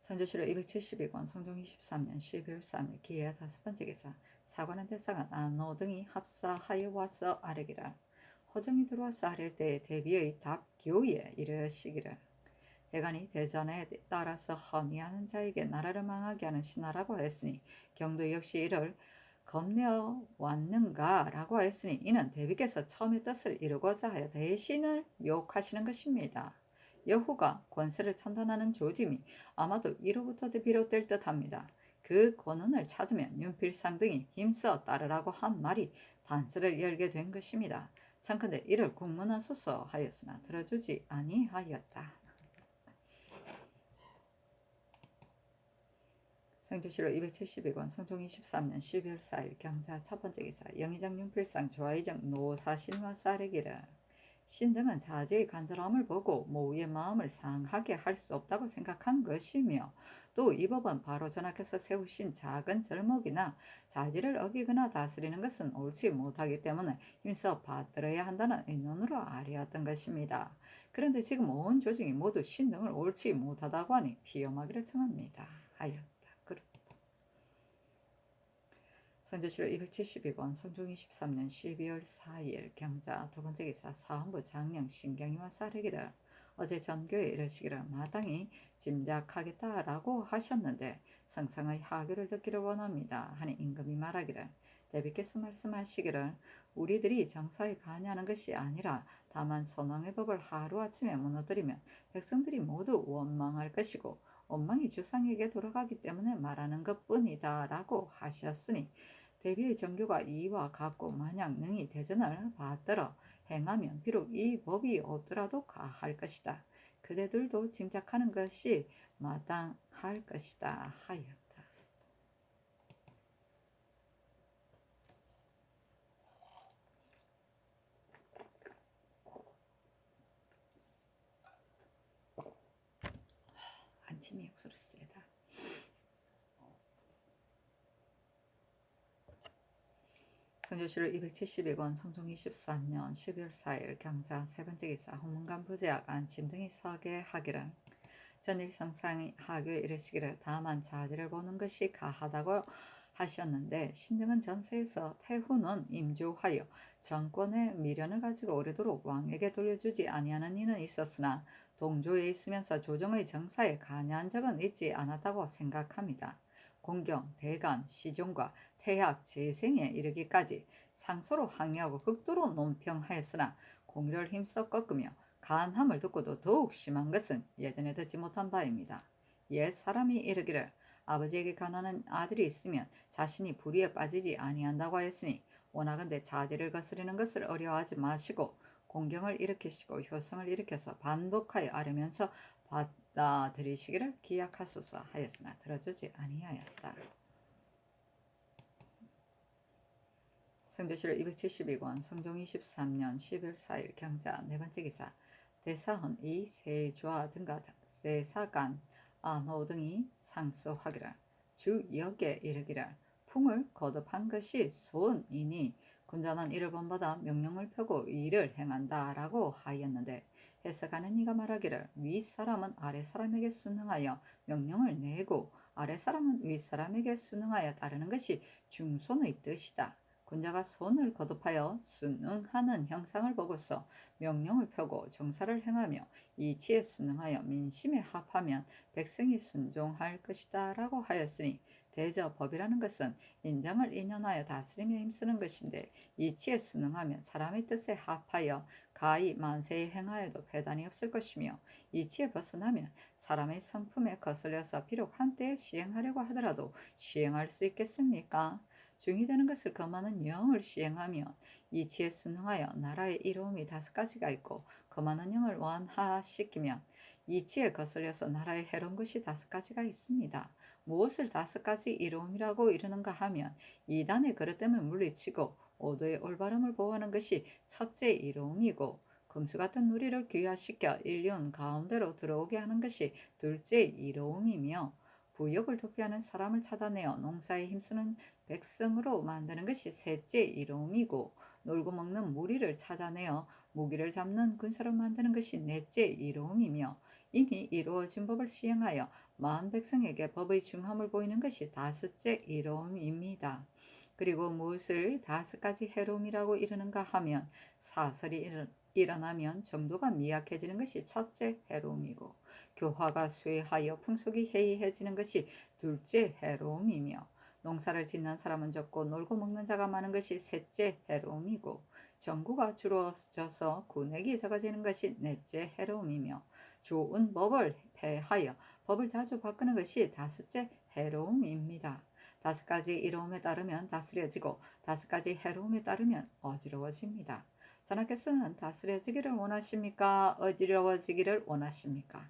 선조실록 272권 성종 23년 12월 3일 기해의 5번째 기사 사관한 대사가 안호 등이 합사하여 와서 아뢰기를 호정이 들어와서 아랠 때에 대비의 답교에 이르시기를 대간이 대전에 따라서 헌의하는 자에게 나라를 망하게 하는 신하라고 했으니 경도 역시 이를 겁내어 왔는가 라고 했으니 이는 대비께서 처음의 뜻을 이루고자 하여 대신을 욕하시는 것입니다. 여호가 권세를 천단하는 조짐이 아마도 이로부터 비롯될 듯합니다. 그 권한을 찾으면 윤필상 등이 힘써 따르라고 한 말이 단서를 열게 된 것입니다. 참컨대 이를 국문하소서 하였으나 들어주지 아니하였다. 성조실록 272권 성종 23년 12월 4일 경자 첫번째 기사 영의정 윤필상 조아의정 노사신과 사례기를 신등은 자제의 간절함을 보고 모우의 마음을 상하게 할 수 없다고 생각한 것이며 또 이 법은 바로 전하께서 세우신 작은 절목이나 자제를 어기거나 다스리는 것은 옳지 못하기 때문에 힘써 받들어야 한다는 의논으로 아뢰었던 것입니다. 그런데 지금 온 조직이 모두 신등을 옳지 못하다고 하니 피엄하기를 청합니다. 하였다. 선조실록 272권 성종 23년 12월 4일 경자 두번째 기사 사헌부 장령 신경이와 사르기를 어제 전교에 이르시기를 마땅히 짐작하겠다라고 하셨는데 성상의 하교를 듣기를 원합니다. 하니 임금이 말하기를 대비께서 말씀하시기를 우리들이 정사에 관여하는 것이 아니라 다만 선왕의 법을 하루아침에 무너뜨리면 백성들이 모두 원망할 것이고 원망이 주상에게 돌아가기 때문에 말하는 것뿐이다 라고 하셨으니 대비의 정교가 이와 같고 만약 능히 대전을 받들어 행하면 비록 이 법이 없더라도 가할 것이다. 그대들도 짐작하는 것이 마땅할 것이다 하였다. 안침이 욕설을 세다. 선조실록 272권 성종 23년 12월 4일 경자 세번째 기사 홍문관 부제학 안침 등이 서계하기를 전일성상이 하교에 이르시기를 다만 자제를 보는 것이 가하다고 하셨는데 신등은 전세에서 태후는 임조하여 정권의 미련을 가지고 오래도록 왕에게 돌려주지 아니하는 이는 있었으나 동조에 있으면서 조정의 정사에 관여한 적은 있지 않았다고 생각합니다. 공경, 대간, 시종과 태학, 재생에 이르기까지 상소로 항의하고 극도로 논평하였으나 공의를 힘써 꺾으며 간함을 듣고도 더욱 심한 것은 예전에 듣지 못한 바입니다. 옛 사람이 이르기를 아버지에게 가난한 아들이 있으면 자신이 불의에 빠지지 아니한다고 하였으니 원하건대 자제를 거스르는 것을 어려워하지 마시고 공경을 일으키시고 효성을 일으켜서 반복하여 아뢰면서 받아들이시기를 기약하소서 하였으나 들어주지 아니하였다. 성조실록 272권 성종 23년 11월 4일 경자 네번째 기사 대사헌 이 세좌 등과 세사간 안호 등이 상소하기를 주 역에 이르기를 풍을 거듭한 것이 손이니 군자는 이를 본받아 명령을 펴고 일을 행한다라고 하였는데 해석하는 이가 말하기를 윗사람은 아랫사람에게 순응하여 명령을 내고 아랫사람은 윗사람에게 순응하여 따르는 것이 중손의 뜻이다. 군자가 손을 거듭하여 순응하는 형상을 보고서 명령을 펴고 정사를 행하며 이치에 순응하여 민심에 합하면 백성이 순종할 것이다 라고 하였으니 대저법이라는 것은 인정을 인연하여 다스리며 힘쓰는 것인데 이치에 순응하면 사람의 뜻에 합하여 가히 만세에 행하여도 배단이 없을 것이며 이치에 벗어나면 사람의 성품에 거슬려서 비록 한때에 시행하려고 하더라도 시행할 수 있겠습니까? 중이 되는 것을 금하는 영을 시행하며 이치에 순응하여 나라의 이로움이 5가지가 있고 금하는 영을 완화시키면 이치에 거슬려서 나라의 해로운 것이 5가지가 있습니다. 무엇을 5가지 이로움이라고 이르는가 하면 이단의 그릇됨을 물리치고 오도의 올바름을 보호하는 것이 첫째 이로움이고 금수 같은 누리를 귀화시켜 인륜 가운데로 들어오게 하는 것이 둘째 이로움이며 부역을 도피하는 사람을 찾아내어 농사에 힘쓰는 백성으로 만드는 것이 셋째 이로움이고 놀고 먹는 무리를 찾아내어 무기를 잡는 군사로 만드는 것이 넷째 이로움이며 이미 이루어진 법을 시행하여 마은 백성에게 법의 중함을 보이는 것이 다섯째 이로움입니다. 그리고 무엇을 다섯 가지 해로움이라고 이르는가 하면 사설이 일어나면 정도가 미약해지는 것이 첫째 해로움이고 교화가 쇠하여 풍속이 해이해지는 것이 둘째 해로움이며 농사를 짓는 사람은 적고 놀고 먹는 자가 많은 것이 셋째 해로움이고 정구가 주어져서 군액이 적어지는 것이 넷째 해로움이며 좋은 법을 폐하여 법을 자주 바꾸는 것이 다섯째 해로움입니다. 다섯 가지 이로움에 따르면 다스려지고 다섯 가지 해로움에 따르면 어지러워집니다. 전하께서는 다스려지기를 원하십니까? 어지러워지기를 원하십니까?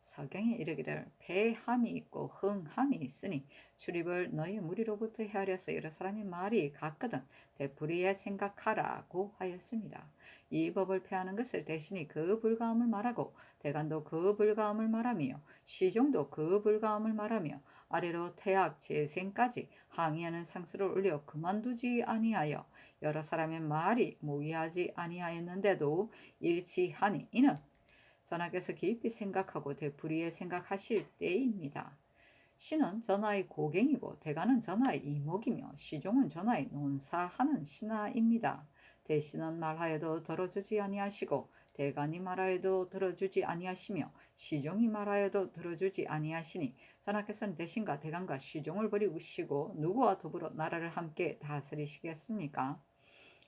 서경에 이르기를 패함이 있고 흥함이 있으니 출입을 너희 무리로부터 헤아려서 여러 사람이 말이 같거든 되풀이에 생각하라고 하였습니다. 이 법을 폐하는 것을 대신이 그 불가함을 말하고 대간도 그 불가함을 말하며 시종도 그 불가함을 말하며 아래로 태학 재생까지 항의하는 상수를 올려 그만두지 아니하여 여러 사람의 말이 모의하지 아니하였는데도 일치하니 이는 전하께서 깊이 생각하고 되풀이에 생각하실 때입니다. 신은 전하의 고갱이고 대가는 전하의 이목이며 시종은 전하의 논사하는 신하입니다. 대신은 말하여도 들어주지 아니하시고 대간이 말하여도 들어주지 아니하시며 시종이 말하여도 들어주지 아니하시니 전하께서는 대신과 대간과 시종을 버리시고 누구와 더불어 나라를 함께 다스리시겠습니까?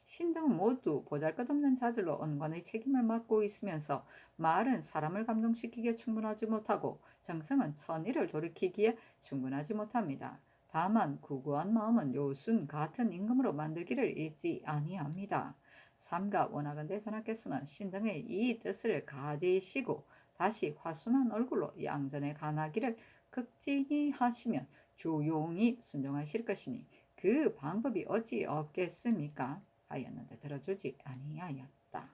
신등은 모두 보잘것없는 자질로 언관의 책임을 맡고 있으면서 말은 사람을 감동시키기에 충분하지 못하고 정성은 천의를 돌이키기에 충분하지 못합니다. 다만 구구한 마음은 요순 같은 임금으로 만들기를 잊지 아니합니다. 삼가 원하건대 전하께서는 신등의 이 뜻을 가지시고 다시 화순한 얼굴로 양전에 관하기를 극진히 하시면 조용히 순종하실 것이니 그 방법이 어찌 없겠습니까? 하였는데 들어주지 아니하였다.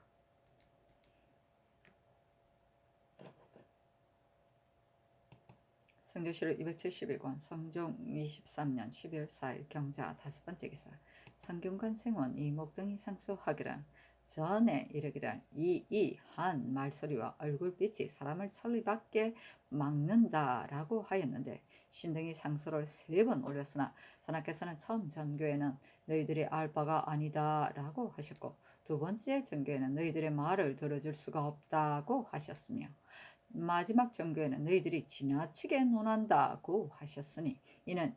성조실록 271권 성종 23년 12월 4일 경자 5번째 기사 성균관 생원 이목 등이 상소하기를 전에 이르기를 한 말소리와 얼굴빛이 사람을 천리밖에 막는다라고 하였는데 신등이 상소를 3번 올렸으나 전하께서는 처음 전교에는 너희들이 알 바가 아니다라고 하셨고 두 번째 전교에는 너희들의 말을 들어줄 수가 없다고 하셨으며 마지막 전교에는 너희들이 지나치게 논한다고 하셨으니 이는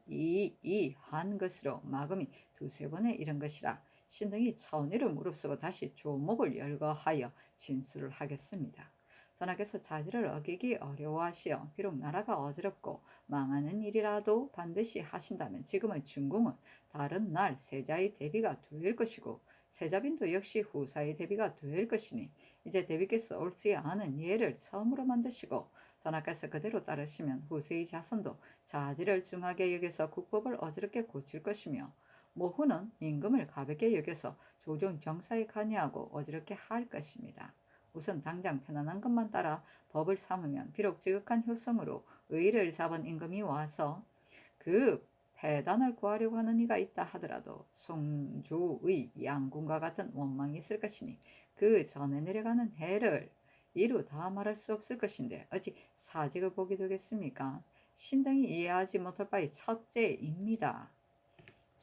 한 것으로 마금이 두세 번에 이른 것이라 신등이 천의를 무릅쓰고 다시 조목을 열거하여 진술을 하겠습니다. 전하께서 자질을 어기기 어려워하시어 비록 나라가 어지럽고 망하는 일이라도 반드시 하신다면 지금의 중궁은 다른 날 세자의 대비가 될 것이고 세자빈도 역시 후사의 대비가 될 것이니 이제 대비께서 옳지 않은 예를 처음으로 만드시고 전하께서 그대로 따르시면 후세의 자손도 자질을 중하게 여겨서 국법을 어지럽게 고칠 것이며 모후는 임금을 가볍게 여겨서 조정 정사에 관여하고 어지럽게 할 것입니다. 우선 당장 편안한 것만 따라 법을 삼으면 비록 지극한 효성으로 의를 잡은 임금이 와서 그 폐단을 구하려고 하는 이가 있다 하더라도 송조의 양군과 같은 원망이 있을 것이니 그 전에 내려가는 해를 이루 다 말할 수 없을 것인데 어찌 사직을 보게 되겠습니까? 신등이 이해하지 못할 바의 첫째입니다.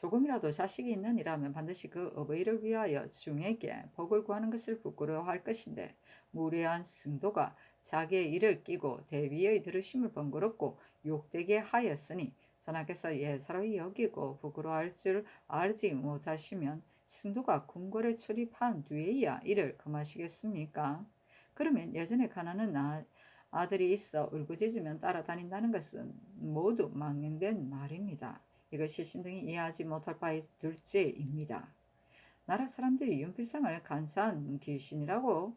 조금이라도 자식이 있는 이라면 반드시 그 어버이를 위하여 중에게 복을 구하는 것을 부끄러워할 것인데 무례한 승도가 자기의 일을 끼고 대비의 들으심을 번거롭고 욕되게 하였으니 전하께서 예사로 여기고 부끄러워할 줄 알지 못하시면 승도가 궁궐에 출입한 뒤에야 이를 금하시겠습니까? 그러면 예전에 가난한 아들이 있어 울부짖으면 따라다닌다는 것은 모두 망령된 말입니다. 이것이 신등이 이해하지 못할 바의 둘째입니다. 나라 사람들이 윤필상을 간사한 귀신이라고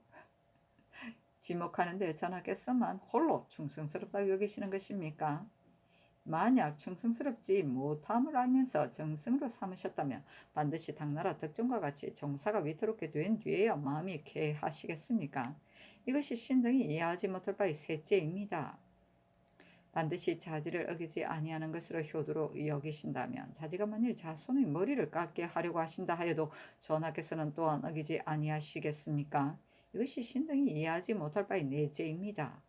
지목하는데 전하께서만 홀로 충성스럽다고 여기시는 것입니까? 만약 충성스럽지 못함을 알면서 정승으로 삼으셨다면 반드시 당나라 덕종과 같이 종사가 위태롭게 된 뒤에야 마음이 쾌하시겠습니까? 이것이 신등이 이해하지 못할 바의 셋째입니다. 반드시 자질을 어기지 아니하는 것으로 효도로 여기신다면 자지가 만일 자손의 머리를 깎게 하려고 하신다 하여도 전하께서는 또한 어기지 아니하시겠습니까? 이것이 신등이 이해하지 못할 바의 넷째입니다.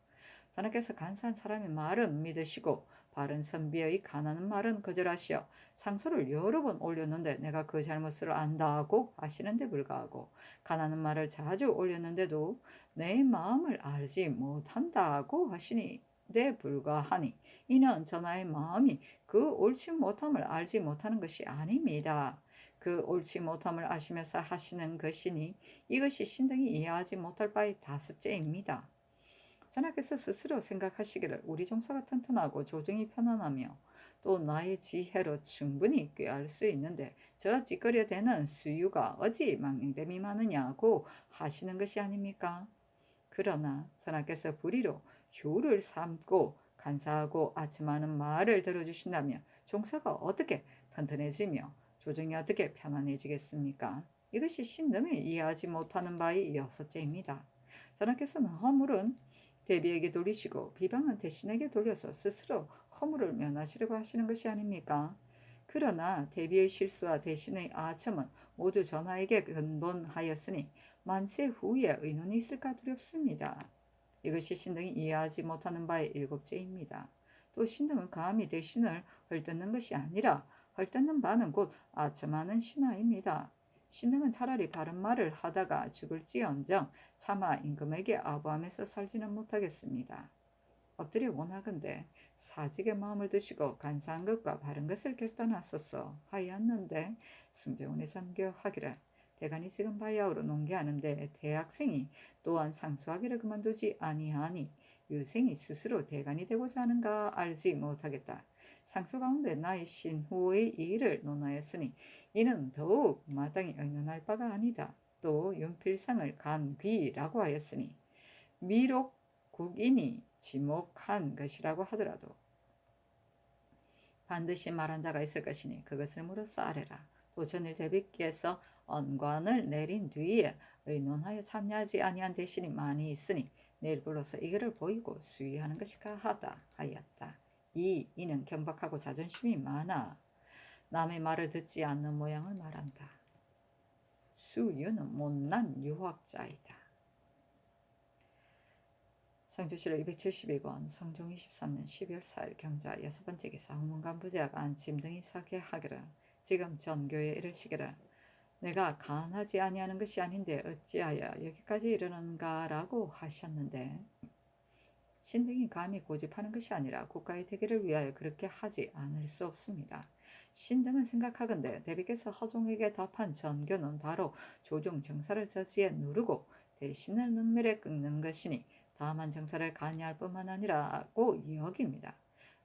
전하께서 간사한 사람의 말은 믿으시고 바른 선비의 가난한 말은 거절하시어 상소를 여러 번 올렸는데 내가 그 잘못을 안다고 하시는데 불구하고 가난한 말을 자주 올렸는데도 내 마음을 알지 못한다고 하시니 데 불과하니 이는 전하의 마음이 그 옳지 못함을 알지 못하는 것이 아닙니다. 그 옳지 못함을 아시면서 하시는 것이니 이것이 신등이 이해하지 못할 바의 다섯째입니다. 전하께서 스스로 생각하시기를 우리 종사가 튼튼하고 조정이 편안하며 또 나의 지혜로 충분히 꾀할 수 있는데 저 찌꺼려 대는 수유가 어찌 망령됨이 많으냐고 하시는 것이 아닙니까? 그러나 전하께서 불의로 효를 삼고 간사하고 아첨하는 말을 들어주신다면 종사가 어떻게 튼튼해지며 조정이 어떻게 편안해지겠습니까? 이것이 신등을 이해하지 못하는 바의 여섯째입니다. 전하께서는 허물은 대비에게 돌리시고 비방은 대신에게 돌려서 스스로 허물을 면하시려고 하시는 것이 아닙니까? 그러나 대비의 실수와 대신의 아첨은 모두 전하에게 근본하였으니 만세 후에 의논이 있을까 두렵습니다. 이것이 신등이 이해하지 못하는 바의 일곱째입니다. 또 신등은 감히 대신을 헐뜯는 것이 아니라 헐뜯는 바는 곧 아첨하는 신하입니다. 신등은 차라리 바른 말을 하다가 죽을지언정 차마 임금에게 아부하면서 살지는 못하겠습니다. 엎드려 원하건대 사직의 마음을 드시고 간사한 것과 바른 것을 결단하소서 하였는데 승정원이 전교하기를 대간이 지금 바야흐로 농계하는데 대학생이 또한 상수하기를 그만두지 아니하니 유생이 스스로 대간이 되고자 하는가 알지 못하겠다. 상수 가운데 나의 신후의 일을 논하였으니 이는 더욱 마땅히 의논할 바가 아니다. 또 윤필상을 간귀라고 하였으니 미록 국인이 지목한 것이라고 하더라도 반드시 말한 자가 있을 것이니 그것을 물어서 아뢰라. 또 전일 대비께서 언관을 내린 뒤에 의논하여 참여하지 아니한 대신이 많이 있으니 내일 불러서 이거를 보이고 수위하는 것이 가하다 하였다. 이는 경박하고 자존심이 많아 남의 말을 듣지 않는 모양을 말한다. 수유는 못난 유학자이다. 성조실록 272권 성종 23년 12월 4일 경자 여섯 번째 기사 홍문간부제하가 안침 등이 사계하기를 지금 전교에 이르시기를 내가 간하지 아니하는 것이 아닌데 어찌하여 여기까지 이르는가라고 하셨는데 신등이 감히 고집하는 것이 아니라 국가의 대계를 위하여 그렇게 하지 않을 수 없습니다. 신등은 생각하건대 대비께서 허종에게 답한 전교는 바로 조종 정사를 저지에 누르고 대신을 능멸에 꺾는 것이니 다만 정사를 간이할 뿐만 아니라고 여깁니다.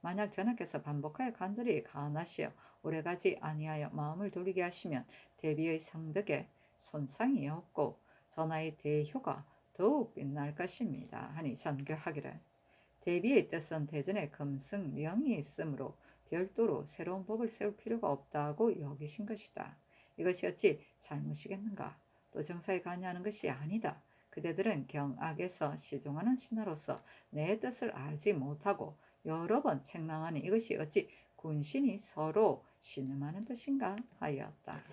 만약 전하께서 반복하여 간절히 간하시어 오래가지 아니하여 마음을 돌리게 하시면 대비의 성덕에 손상이 없고 전하의 대효가 더욱 빛날 것입니다. 하니 전교하기를 대비의 뜻은 대전에 금승명이 있으므로 별도로 새로운 법을 세울 필요가 없다고 여기신 것이다. 이것이 어찌 잘못이겠는가? 또 정사에 관여하는 것이 아니다. 그대들은 경악에서 시종하는 신하로서 내 뜻을 알지 못하고 여러 번 책망하니 이것이 어찌 군신이 서로 신음하는 뜻인가 하였다.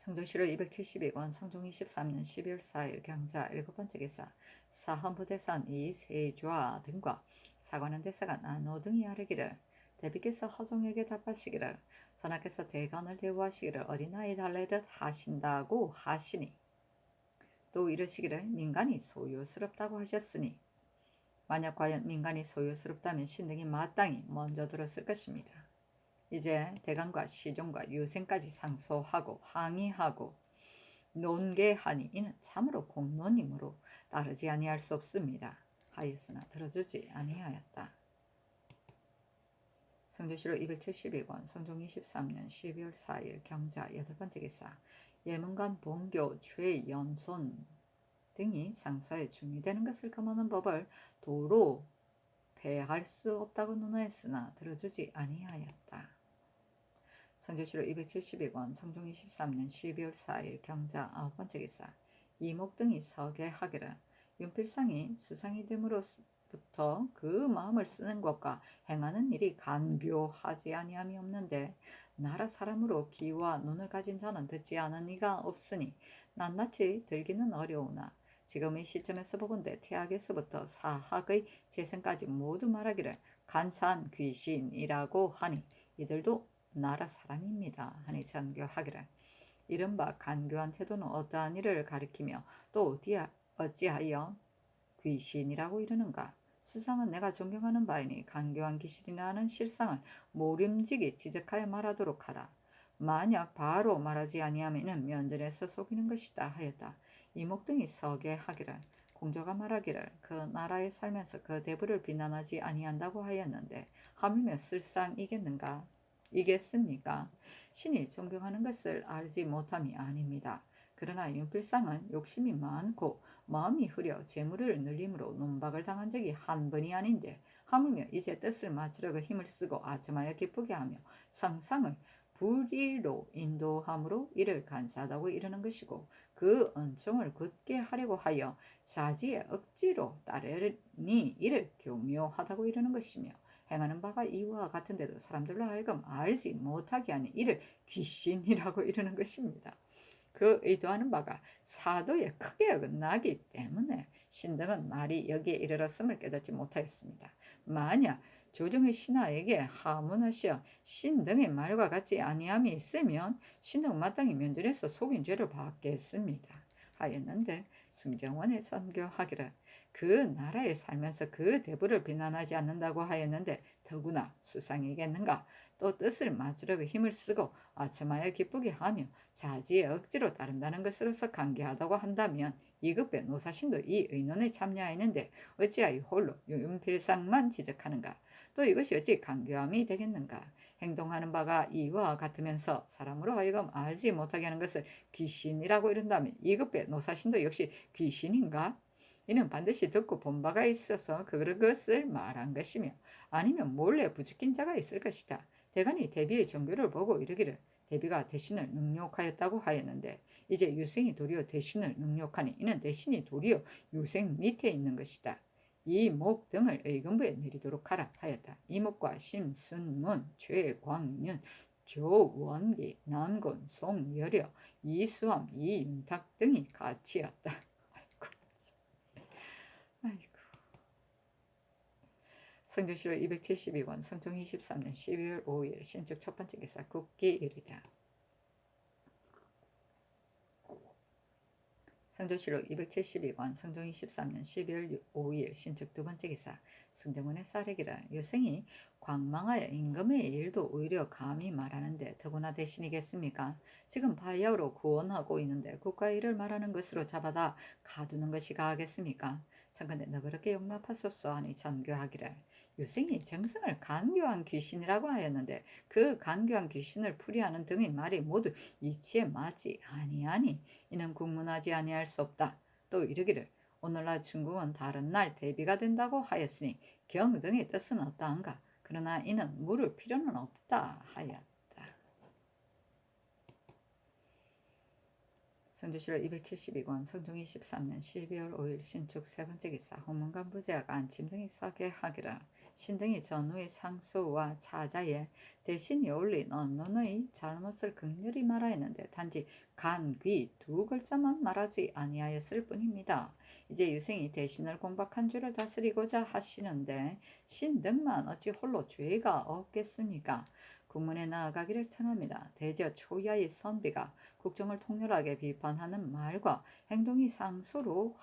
성종실록 272권 성종 23년 12월 4일 경자 일곱 번째 기사 사헌부대산 이세좌 등과 사관원 대사관 안호 등이 아뢰기를 대비께서 허종에게 답하시기를 전하께서 대간을 대우하시기를 어린아이 달래듯 하신다고 하시니 또 이르시기를 민간이 소유스럽다고 하셨으니 만약 과연 민간이 소유스럽다면 신등이 마땅히 먼저 들었을 것입니다. 이제 대간과 시종과 유생까지 상소하고 항의하고 논계하니 이는 참으로 공론이므로 따르지 아니할 수 없습니다. 하였으나 들어주지 아니하였다. 성조실록 272권 성종 23년 12월 4일 경자 여덟 번째 기사 예문관 본교 최연손 등이 상소에 중의되는 것을 금하는 법을 도로 배할 수 없다고 논하였으나 들어주지 아니하였다. 성조실록 272권 성종 23년 12월 4일 경자 아홉 번째 기사 이목 등이 서계하기를 윤필상이 수상이 됨으로부터 그 마음을 쓰는 것과 행하는 일이 간교하지 아니함이 없는데 나라 사람으로 귀와 눈을 가진 자는 듣지 않은 이가 없으니 낱낱이 들기는 어려우나 지금 이 시점에서 보건대 태학에서부터 사학의 재생까지 모두 말하기를 간사한 귀신이라고 하니 이들도 나라 사람입니다 하니 전교하기를 이른바 간교한 태도는 어떠한 일을 가리키며 또 어찌하여 귀신이라고 이르는가? 수상은 내가 존경하는 바이니 간교한 귀신이라는 실상을 모름지기 지적하여 말하도록 하라. 만약 바로 말하지 아니하면 이는 면전에서 속이는 것이다 하였다. 이목등이 서게하기를 공자가 말하기를 그 나라에 살면서 그 대부를 비난하지 아니한다고 하였는데 하물며 실상이겠는가? 이겠습니까? 신이 존경하는 것을 알지 못함이 아닙니다. 그러나 윤필상은 욕심이 많고 마음이 흐려 재물을 늘림으로 논박을 당한 적이 한 번이 아닌데 하물며 이제 뜻을 맞추려고 힘을 쓰고 아첨하여 기쁘게 하며 상상을 불의로 인도함으로 이를 간사하다고 이르는 것이고 그 은총을 굳게 하려고 하여 자지에 억지로 따르니 이를 교묘하다고 이르는 것이며 행하는 바가 이와 같은데도 사람들로 하여금 알지 못하게 하니 이를 귀신이라고 이르는 것입니다. 그 의도하는 바가 사도에 크게 어긋나기 때문에 신등은 말이 여기에 이르렀음을 깨닫지 못하였습니다. 만약 조정의 신하에게 하문하시어 신등의 말과 같지 아니함이 있으면 신등은 마땅히 면전에서 속인 죄를 받겠습니다. 하였는데 승정원의 선교하기를 그 나라에 살면서 그 대부를 비난하지 않는다고 하였는데 더구나 수상이겠는가? 또 뜻을 맞추려고 힘을 쓰고 아첨하여 기쁘게 하며 자지에 억지로 따른다는 것으로서 관계하다고 한다면 이급의 노사신도 이 의논에 참여하였는데 어찌하여 홀로 윤필상만 지적하는가? 또 이것이 어찌 강교함이 되겠는가? 행동하는 바가 이와 같으면서 사람으로 하여금 알지 못하게 하는 것을 귀신이라고 이른다면 이급의 노사신도 역시 귀신인가? 이는 반드시 듣고 본 바가 있어서 그것을 말한 것이며 아니면 몰래 부추긴 자가 있을 것이다. 대간이 대비의 정교를 보고 이르기를 대비가 대신을 능욕하였다고 하였는데 이제 유생이 도리어 대신을 능욕하니 이는 대신이 도리어 유생 밑에 있는 것이다. 이목 등을 의금부에 내리도록 하라 하였다. 이목과 심순문, 최광윤, 조원기, 남곤, 송여려, 이수함, 이윤탁 등이 같이였다. 아이고. 성조실록 272권 성종 23년 12월 5일 신축 첫 번째 기사 국기일이다. 성조실록 272권 성종 23년 12월 5일 신축 두 번째 기사 승정원의 쌀이기라 유생이 광망하여 임금의 일도 오히려 감히 말하는데 더구나 대신이겠습니까? 지금 바야흐로 구원하고 있는데 국가의 일을 말하는 것으로 잡아다 가두는 것이 가하겠습니까? 청컨대 너그럽게 용납하소서 하니 전교하기를 유생이 정성을 간교한 귀신이라고 하였는데 그 간교한 귀신을 풀이하는 등의 말이 모두 이치에 맞지 아니하니 이는 국문하지 아니할 수 없다. 또 이르기를 오늘날 중국은 다른 날 대비가 된다고 하였으니 경 등의 뜻은 어떠한가? 그러나 이는 물을 필요는 없다 하였다. 성조실록 272권 성종 23년 12월 5일 신축 세 번째 기사 홍문관 부제하가 안침 등이 서게 하기라 신등이 전후의 상소와 차자에 대신이 올린 언론의 잘못을 극렬히 말하였는데 단지 간, 귀 두 글자만 말하지 아니하였을 뿐입니다. 이제 유생이 대신을 공박한 줄을 다스리고자 하시는데 신등만 어찌 홀로 죄가 없겠습니까? 국문에 나아가기를 청합니다. 대저 초야의 선비가 국정을 통렬하게 비판하는 말과 행동이 상소로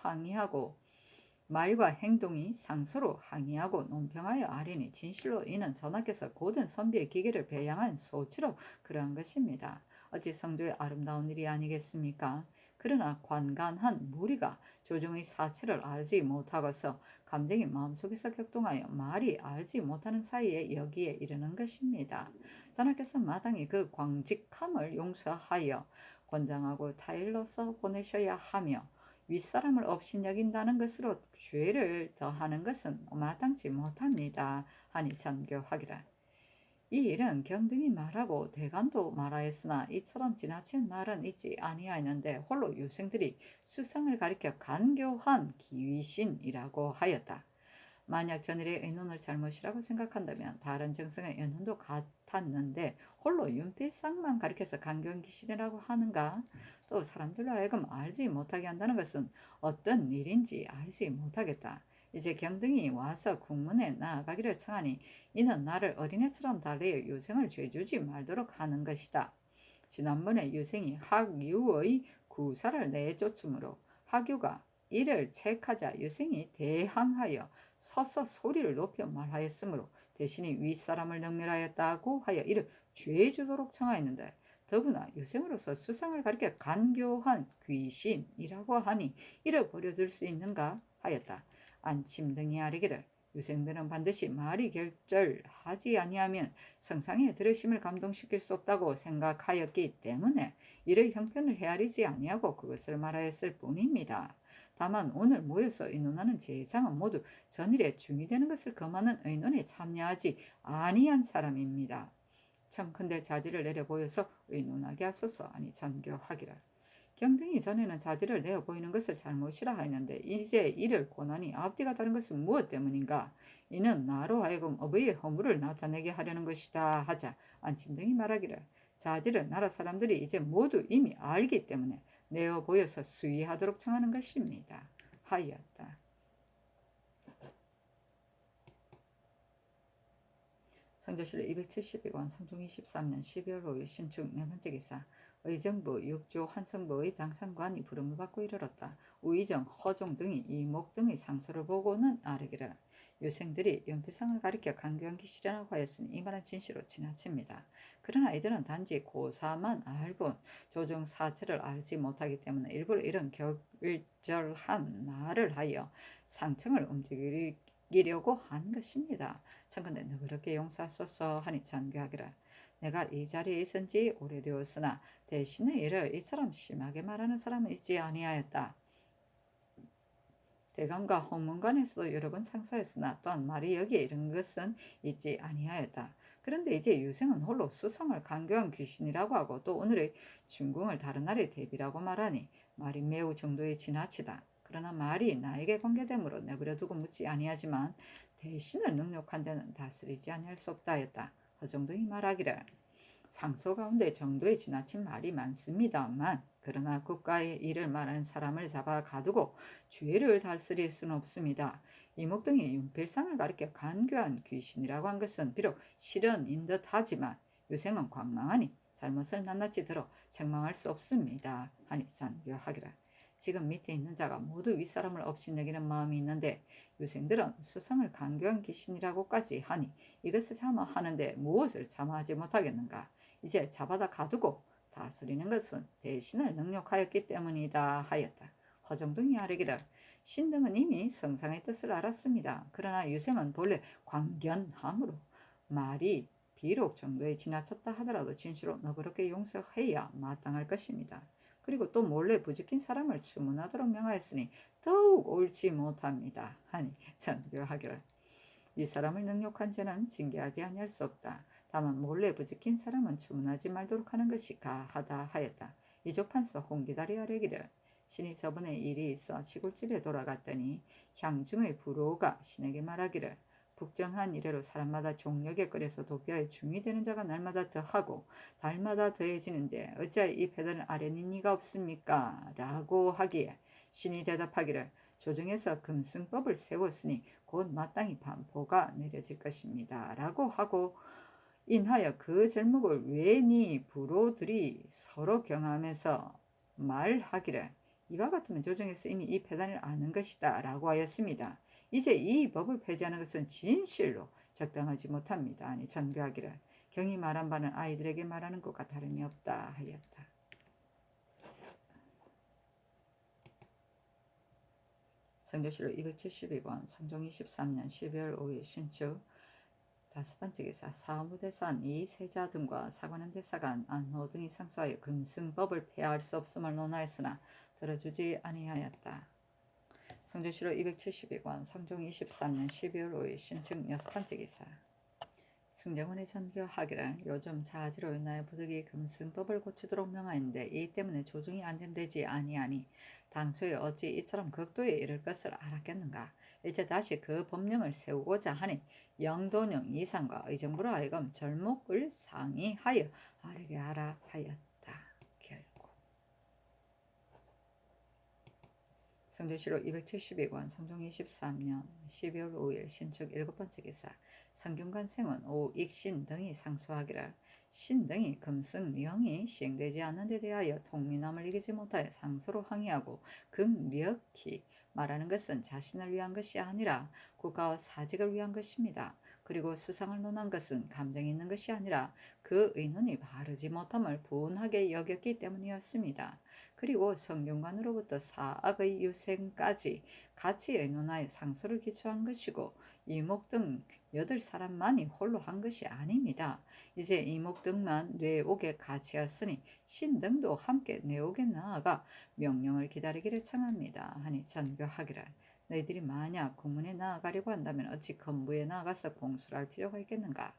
논평하여 아뢰니 진실로 이는 전하께서 고든 선비의 기계를 배양한 소치로 그러한 것입니다. 어찌 성조의 아름다운 일이 아니겠습니까? 그러나 관간한 무리가 조정의 사체를 알지 못하고서 감정이 마음속에서 격동하여 말이 알지 못하는 사이에 여기에 이르는 것입니다. 전하께서 마땅히 그 광직함을 용서하여 권장하고 타일로서 보내셔야 하며 윗사람을 업신여긴다는 것으로 죄를 더하는 것은 마땅치 못합니다. 하니 전교하기라. 이 일은 경등이 말하고 대간도 말하였으나 이처럼 지나친 말은 있지 아니하였는데 홀로 유생들이 수상을 가리켜 간교한 귀신이라고 하였다. 만약 전일의 의논을 잘못이라고 생각한다면 다른 정성의 의논도 같았는데 홀로 윤필상만 가리켜서 강경귀신이라고 하는가? 또 사람들로 하여금 알지 못하게 한다는 것은 어떤 일인지 알지 못하겠다. 이제 경등이 와서 국문에 나아가기를 청하니 이는 나를 어린애처럼 달래어 유생을 죄주지 말도록 하는 것이다. 지난번에 유생이 학유의 구사를 내쫓으므로 학유가 이를 책하자 유생이 대항하여 서서 소리를 높여 말하였으므로 대신이 윗사람을 능멸하였다고 하여 이를 죄주도록 청하였는데 더구나 유생으로서 수상을 가리켜 간교한 귀신이라고 하니 이를 버려둘 수 있는가 하였다. 안침 등이 아뢰기를 유생들은 반드시 말이 결절하지 아니하면 성상의 들으심을 감동시킬 수 없다고 생각하였기 때문에 이를 형편을 헤아리지 아니하고 그것을 말하였을 뿐입니다. 다만 오늘 모여서 의논하는 제상은 모두 전일에 중이되는 것을 금하는 의논에 참여하지 아니한 사람입니다. 청컨대 자지를 내려 보여서 의논하게 하소서. 아니 전교하기를. 경등이 전에는 자지를 내어 보이는 것을 잘못이라 하였는데 이제 이를 고난이 앞뒤가 다른 것은 무엇 때문인가? 이는 나로 하여금 어부의 허물을 나타내게 하려는 것이다 하자 안침등이 말하기를 자지를 나라 사람들이 이제 모두 이미 알기 때문에 내어 보여서 수위하도록 청하는 것입니다. 하였다. 성조실 272권 성종 23년 12월 5일 신축 네 번째 기사 의정부 육조 한성부의 당상관이 부름을 받고 이르렀다. 우의정, 허종 등이 이목 등의 상소를 보고는 아뢰기를 유생들이 연필상을 가리켜 강교한 기시라고 하였으니 이말은 진실로 지나칩니다. 그러나 이들은 단지 고사만 알고 조정 사체를 알지 못하기 때문에 일부러 이런 결절한 말을 하여 상청을 움직이려고 한 것입니다. 청컨대 너그럽게 용서하소서 하니 전교하기를 내가 이 자리에 있은 지 오래되었으나 대신에 이를 이처럼 심하게 말하는 사람은 있지 아니하였다. 대감과 홍문관에서도 여러 번 상소했으나 또한 말이 여기에 이른 것은 있지 아니하였다. 그런데 이제 유생은 홀로 수성을 강교한 귀신이라고 하고 또 오늘의 중궁을 다른 날의 대비라고 말하니 말이 매우 정도에 지나치다. 그러나 말이 나에게 관계되므로 내버려 두고 묻지 아니하지만 대신을 능욕한 데는 다스리지 아니할 수 없다 하였다. 허정등이 말하기를 상소 가운데 정도에 지나친 말이 많습니다만 그러나 국가의 일을 말하는 사람을 잡아 가두고 죄를 다스릴 수는 없습니다. 이목등이 윤필상을 가리켜 간교한 귀신이라고 한 것은 비록 실언인 듯하지만 유생은 광망하니 잘못을 낱낱이 들어 책망할 수 없습니다. 하니 잔교하기라. 지금 밑에 있는 자가 모두 윗사람을 업신여기는 마음이 있는데 유생들은 수상을 간교한 귀신이라고까지 하니 이것을 참아하는데 무엇을 참아하지 못하겠는가? 이제 잡아다 가두고 다스리는 것은 대신을 능욕하였기 때문이다 하였다. 허정등이 아뢰기를 신등은 이미 성상의 뜻을 알았습니다. 그러나 유생은 본래 광견함으로 말이 비록 정도에 지나쳤다 하더라도 진실로 너그럽게 용서해야 마땅할 것입니다. 그리고 또 몰래 부지킨 사람을 추문하도록 명하였으니 더욱 옳지 못합니다. 하니 전교하기를 이 사람을 능욕한 죄는 징계하지 아니할 수 없다. 다만 몰래 부지킨 사람은 추문하지 말도록 하는 것이 가하다 하였다. 이조판서 홍기다리 아뢰기를 신이 저번에 일이 있어 시골집에 돌아갔더니 향중의 부로가 신에게 말하기를 북정한 이래로 사람마다 종력에 끓여서 도피하여 중이 되는 자가 날마다 더하고 달마다 더해지는데 어찌하여 이 배단을 아뢰는 이가 없습니까? 라고 하기에 신이 대답하기를 조정에서 금승법을 세웠으니 곧 마땅히 반포가 내려질 것입니다. 라고 하고 인하여 그 절목을 외니 부로들이 서로 경하면서 말하기를 이와 같으면 조정에서 이미 이 폐단을 아는 것이다 라고 하였습니다. 이제 이 법을 폐지하는 것은 진실로 적당하지 못합니다. 아니 전교하기를 경이 말한 바는 아이들에게 말하는 것과 다름이 없다 하였다. 성조실로 272권 성종 23년 12월 5일 신축 다섯 번째 기사 사무대산 이세자 등과 사관원 대사관 안호 등이 상소하여 금승법을 폐하할 수 없음을 논하였으나 들어주지 아니하였다. 성조실로 272권 성종 23년 12월 5일 신축 여섯 번째 기사 승정원의 전교하기를 요즘 자지로 인하여 부득이 금승법을 고치도록 명하였는데 이 때문에 조정이 안전되지 아니하니 당초에 어찌 이처럼 극도에 이를 것을 알았겠는가. 이제 다시 그 법령을 세우고자 하니 영도령 이상과 의정부로 하여금 절목을 상의하여 아르게 하라 하였다. 결국 성조실록 272권 성종 23년 12월 5일 신축 7번째 기사 성균관생은 오익신 등이 상소하기를 신 등이 금승령이 시행되지 않는 데 대하여 통민함을 이기지 못하여 상소로 항의하고 극력히 말하는 것은 자신을 위한 것이 아니라 국가와 사직을 위한 것입니다. 그리고 수상을 논한 것은 감정이 있는 것이 아니라 그 의논이 바르지 못함을 분하게 여겼기 때문이었습니다. 그리고 성균관으로부터 사악의 유생까지 같이 의논하여 상소를 기초한 것이고 이목 등 8사람만이 홀로 한 것이 아닙니다. 이제 이목 등만 뇌옥에 갇혔으니 신 등도 함께 뇌옥에 나아가 명령을 기다리기를 청합니다. 하니 전교하기를 너희들이 만약 국문에 나아가려고 한다면 어찌 건부에 나아가서 공수를 할 필요가 있겠는가?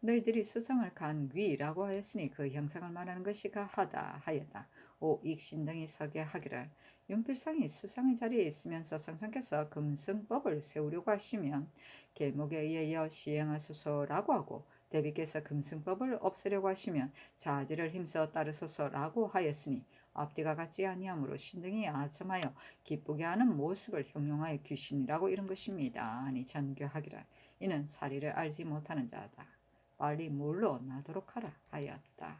너희들이 수상을 간귀라고 하였으니 그 형상을 말하는 것이 가하다 하였다. 오익신 등이 서게 하기를 윤필상이 수상의 자리에 있으면서 성상께서 금승법을 세우려고 하시면 계목에 의하여 시행하소서라고 하고 대비께서 금승법을 없애려고 하시면 자지를 힘써 따르소서라고 하였으니 앞뒤가 같지 아니하므로 신등이 아첨하여 기쁘게 하는 모습을 형용하여 귀신이라고 이른 것입니다. 아니 전교하기를 이는 사리를 알지 못하는 자다. 빨리 물러나도록 하라 하였다.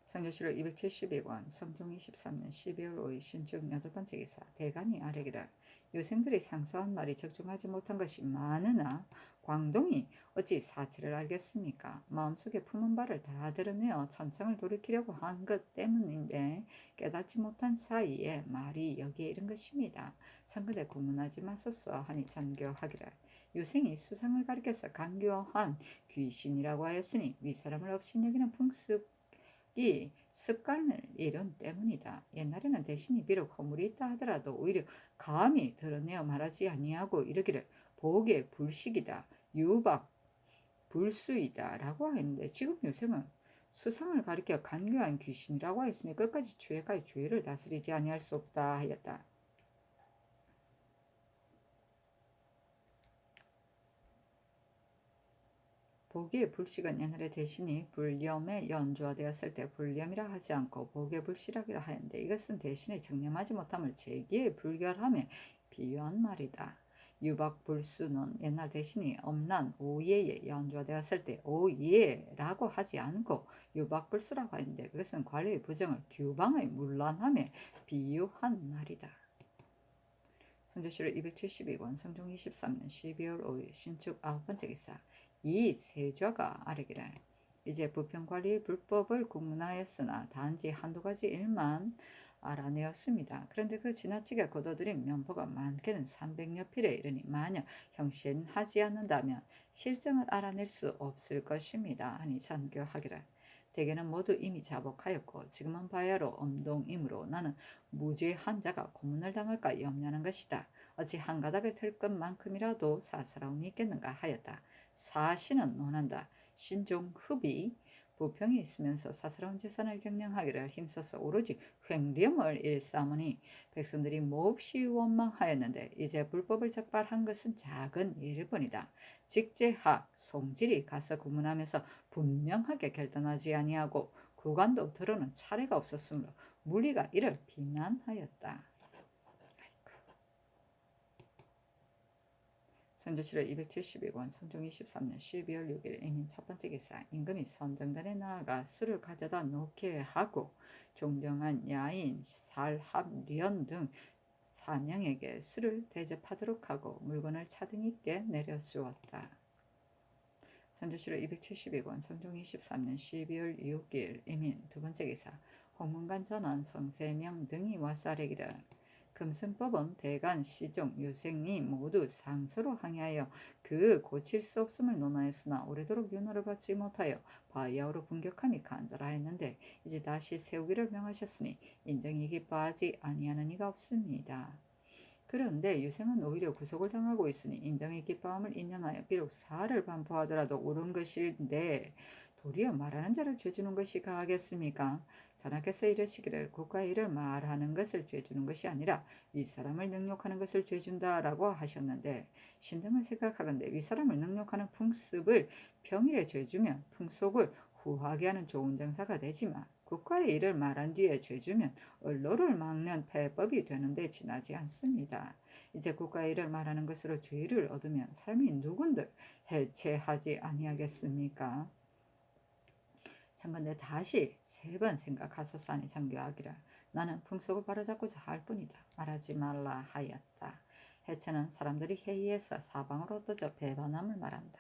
성조실록 272권 성종 23년 12월 5일 신축 8번째 기사 대간이 아뢰기를 유생들이 상소한 말이 적중하지 못한 것이 많으나 광동이 어찌 사치를 알겠습니까? 마음속에 품은 바를 다 드러내어 천창을 돌이키려고 한 것 때문인데 깨닫지 못한 사이에 말이 여기에 이른 것입니다. 청근대 구문하지 마소서 하니 전교하기를 유생이 수상을 가리켜서 강교한 귀신이라고 하였으니 윗사람을 업신여기는 풍습이 습관을 이룬 때문이다. 옛날에는 대신이 비록 허물이 있다 하더라도 오히려 감히 드러내어 말하지 아니하고 이르기를 복의 불식이다. 유박 불수이다 라고 했는데 지금 요새는 수상을 가리켜 간교한 귀신이라고 했으니 끝까지 죄까지 죄를 다스리지 아니할 수 없다 하였다. 복의 불식은 옛날에 대신이 불렴에 연주화되었을 때 불렴이라 하지 않고 복의 불식이라 하였는데 이것은 대신에 정념하지 못함을 제기의 불결함에 비유한 말이다. 유박불수는 옛날 대신이 엄란 오예에 연주화되었을 때 오예라고 하지 않고 유박불수라고 하는데 그것은 관리의 부정을 규방의 문란함에 비유한 말이다. 성조실록 272권 성종 23년 12월 5일 신축 9번째 기사 이 세좌가 아뢰기를 이제 부평관리의 불법을 국문화했으나 단지 한두 가지 일만 알아내었습니다. 그런데 그 지나치게 거둬들인 면포가 많게는 300여 필에 이르니 만약 형신하지 않는다면 실정을 알아낼 수 없을 것입니다. 하니 전교하기를 대개는 모두 이미 자복하였고 지금은 바야로 엄동이므로 나는 무죄한 자가 고문을 당할까 염려하는 것이다. 어찌 한 가닥을 틀 것만큼이라도 사사로움이 있겠는가 하였다. 사신은 논한다. 신종흡이 부평에 있으면서 사사로운 재산을 경영하기를 힘써서 오로지 횡령을 일삼으니 백성들이 몹시 원망하였는데 이제 불법을 적발한 것은 작은 일일 뿐이다. 직제학 송질이 가서 구문하면서 분명하게 결단하지 아니하고 구간도 들어는 차례가 없었으므로 물리가 이를 비난하였다. 선조실록 272권 성종 23년 12월 6일 이민 첫번째 기사 임금이 선정단에 나아가 술을 가져다 놓게 하고 존경한 야인 살합련 등 4명에게 술을 대접하도록 하고 물건을 차등 있게 내려주었다. 선조실록 272권 성종 23년 12월 6일 이민 두번째 기사 홍문관 전원 성세명 등이 와서 아뢰기를 금승법은 대간 시종 유생이 모두 상소로 항의하여 그 고칠 수 없음을 논하였으나 오래도록 윤호를 받지 못하여 바야흐로 분격함이 간절하였는데 이제 다시 세우기를 명하셨으니 인정이 기뻐하지 아니하는 이가 없습니다. 그런데 유생은 오히려 구속을 당하고 있으니 인정의 기뻐함을 인연하여 비록 사를 반포하더라도 옳은 것인데 도리어 말하는 자를 죄주는 것이 가하겠습니까? 자나께서 이르시기를 국가의 일을 말하는 것을 죄주는 것이 아니라 윗사람을 능욕하는 것을 죄준다라고 하셨는데, 신등은 생각하건대 윗사람을 능욕하는 풍습을 평일에 죄주면 풍속을 후하게 하는 좋은 정사가 되지만, 국가의 일을 말한 뒤에 죄주면 언로를 막는 패법이 되는데 지나지 않습니다. 이제 국가의 일을 말하는 것으로 죄를 얻으면 삶이 누군들 해체하지 아니하겠습니까? 참건대 다시 3번 생각하소사니 정교하기를 나는 풍속을 바로잡고자 할 뿐이다 말하지 말라 하였다. 해체는 사람들이 회의에서 사방으로 떠져 배반함을 말한다.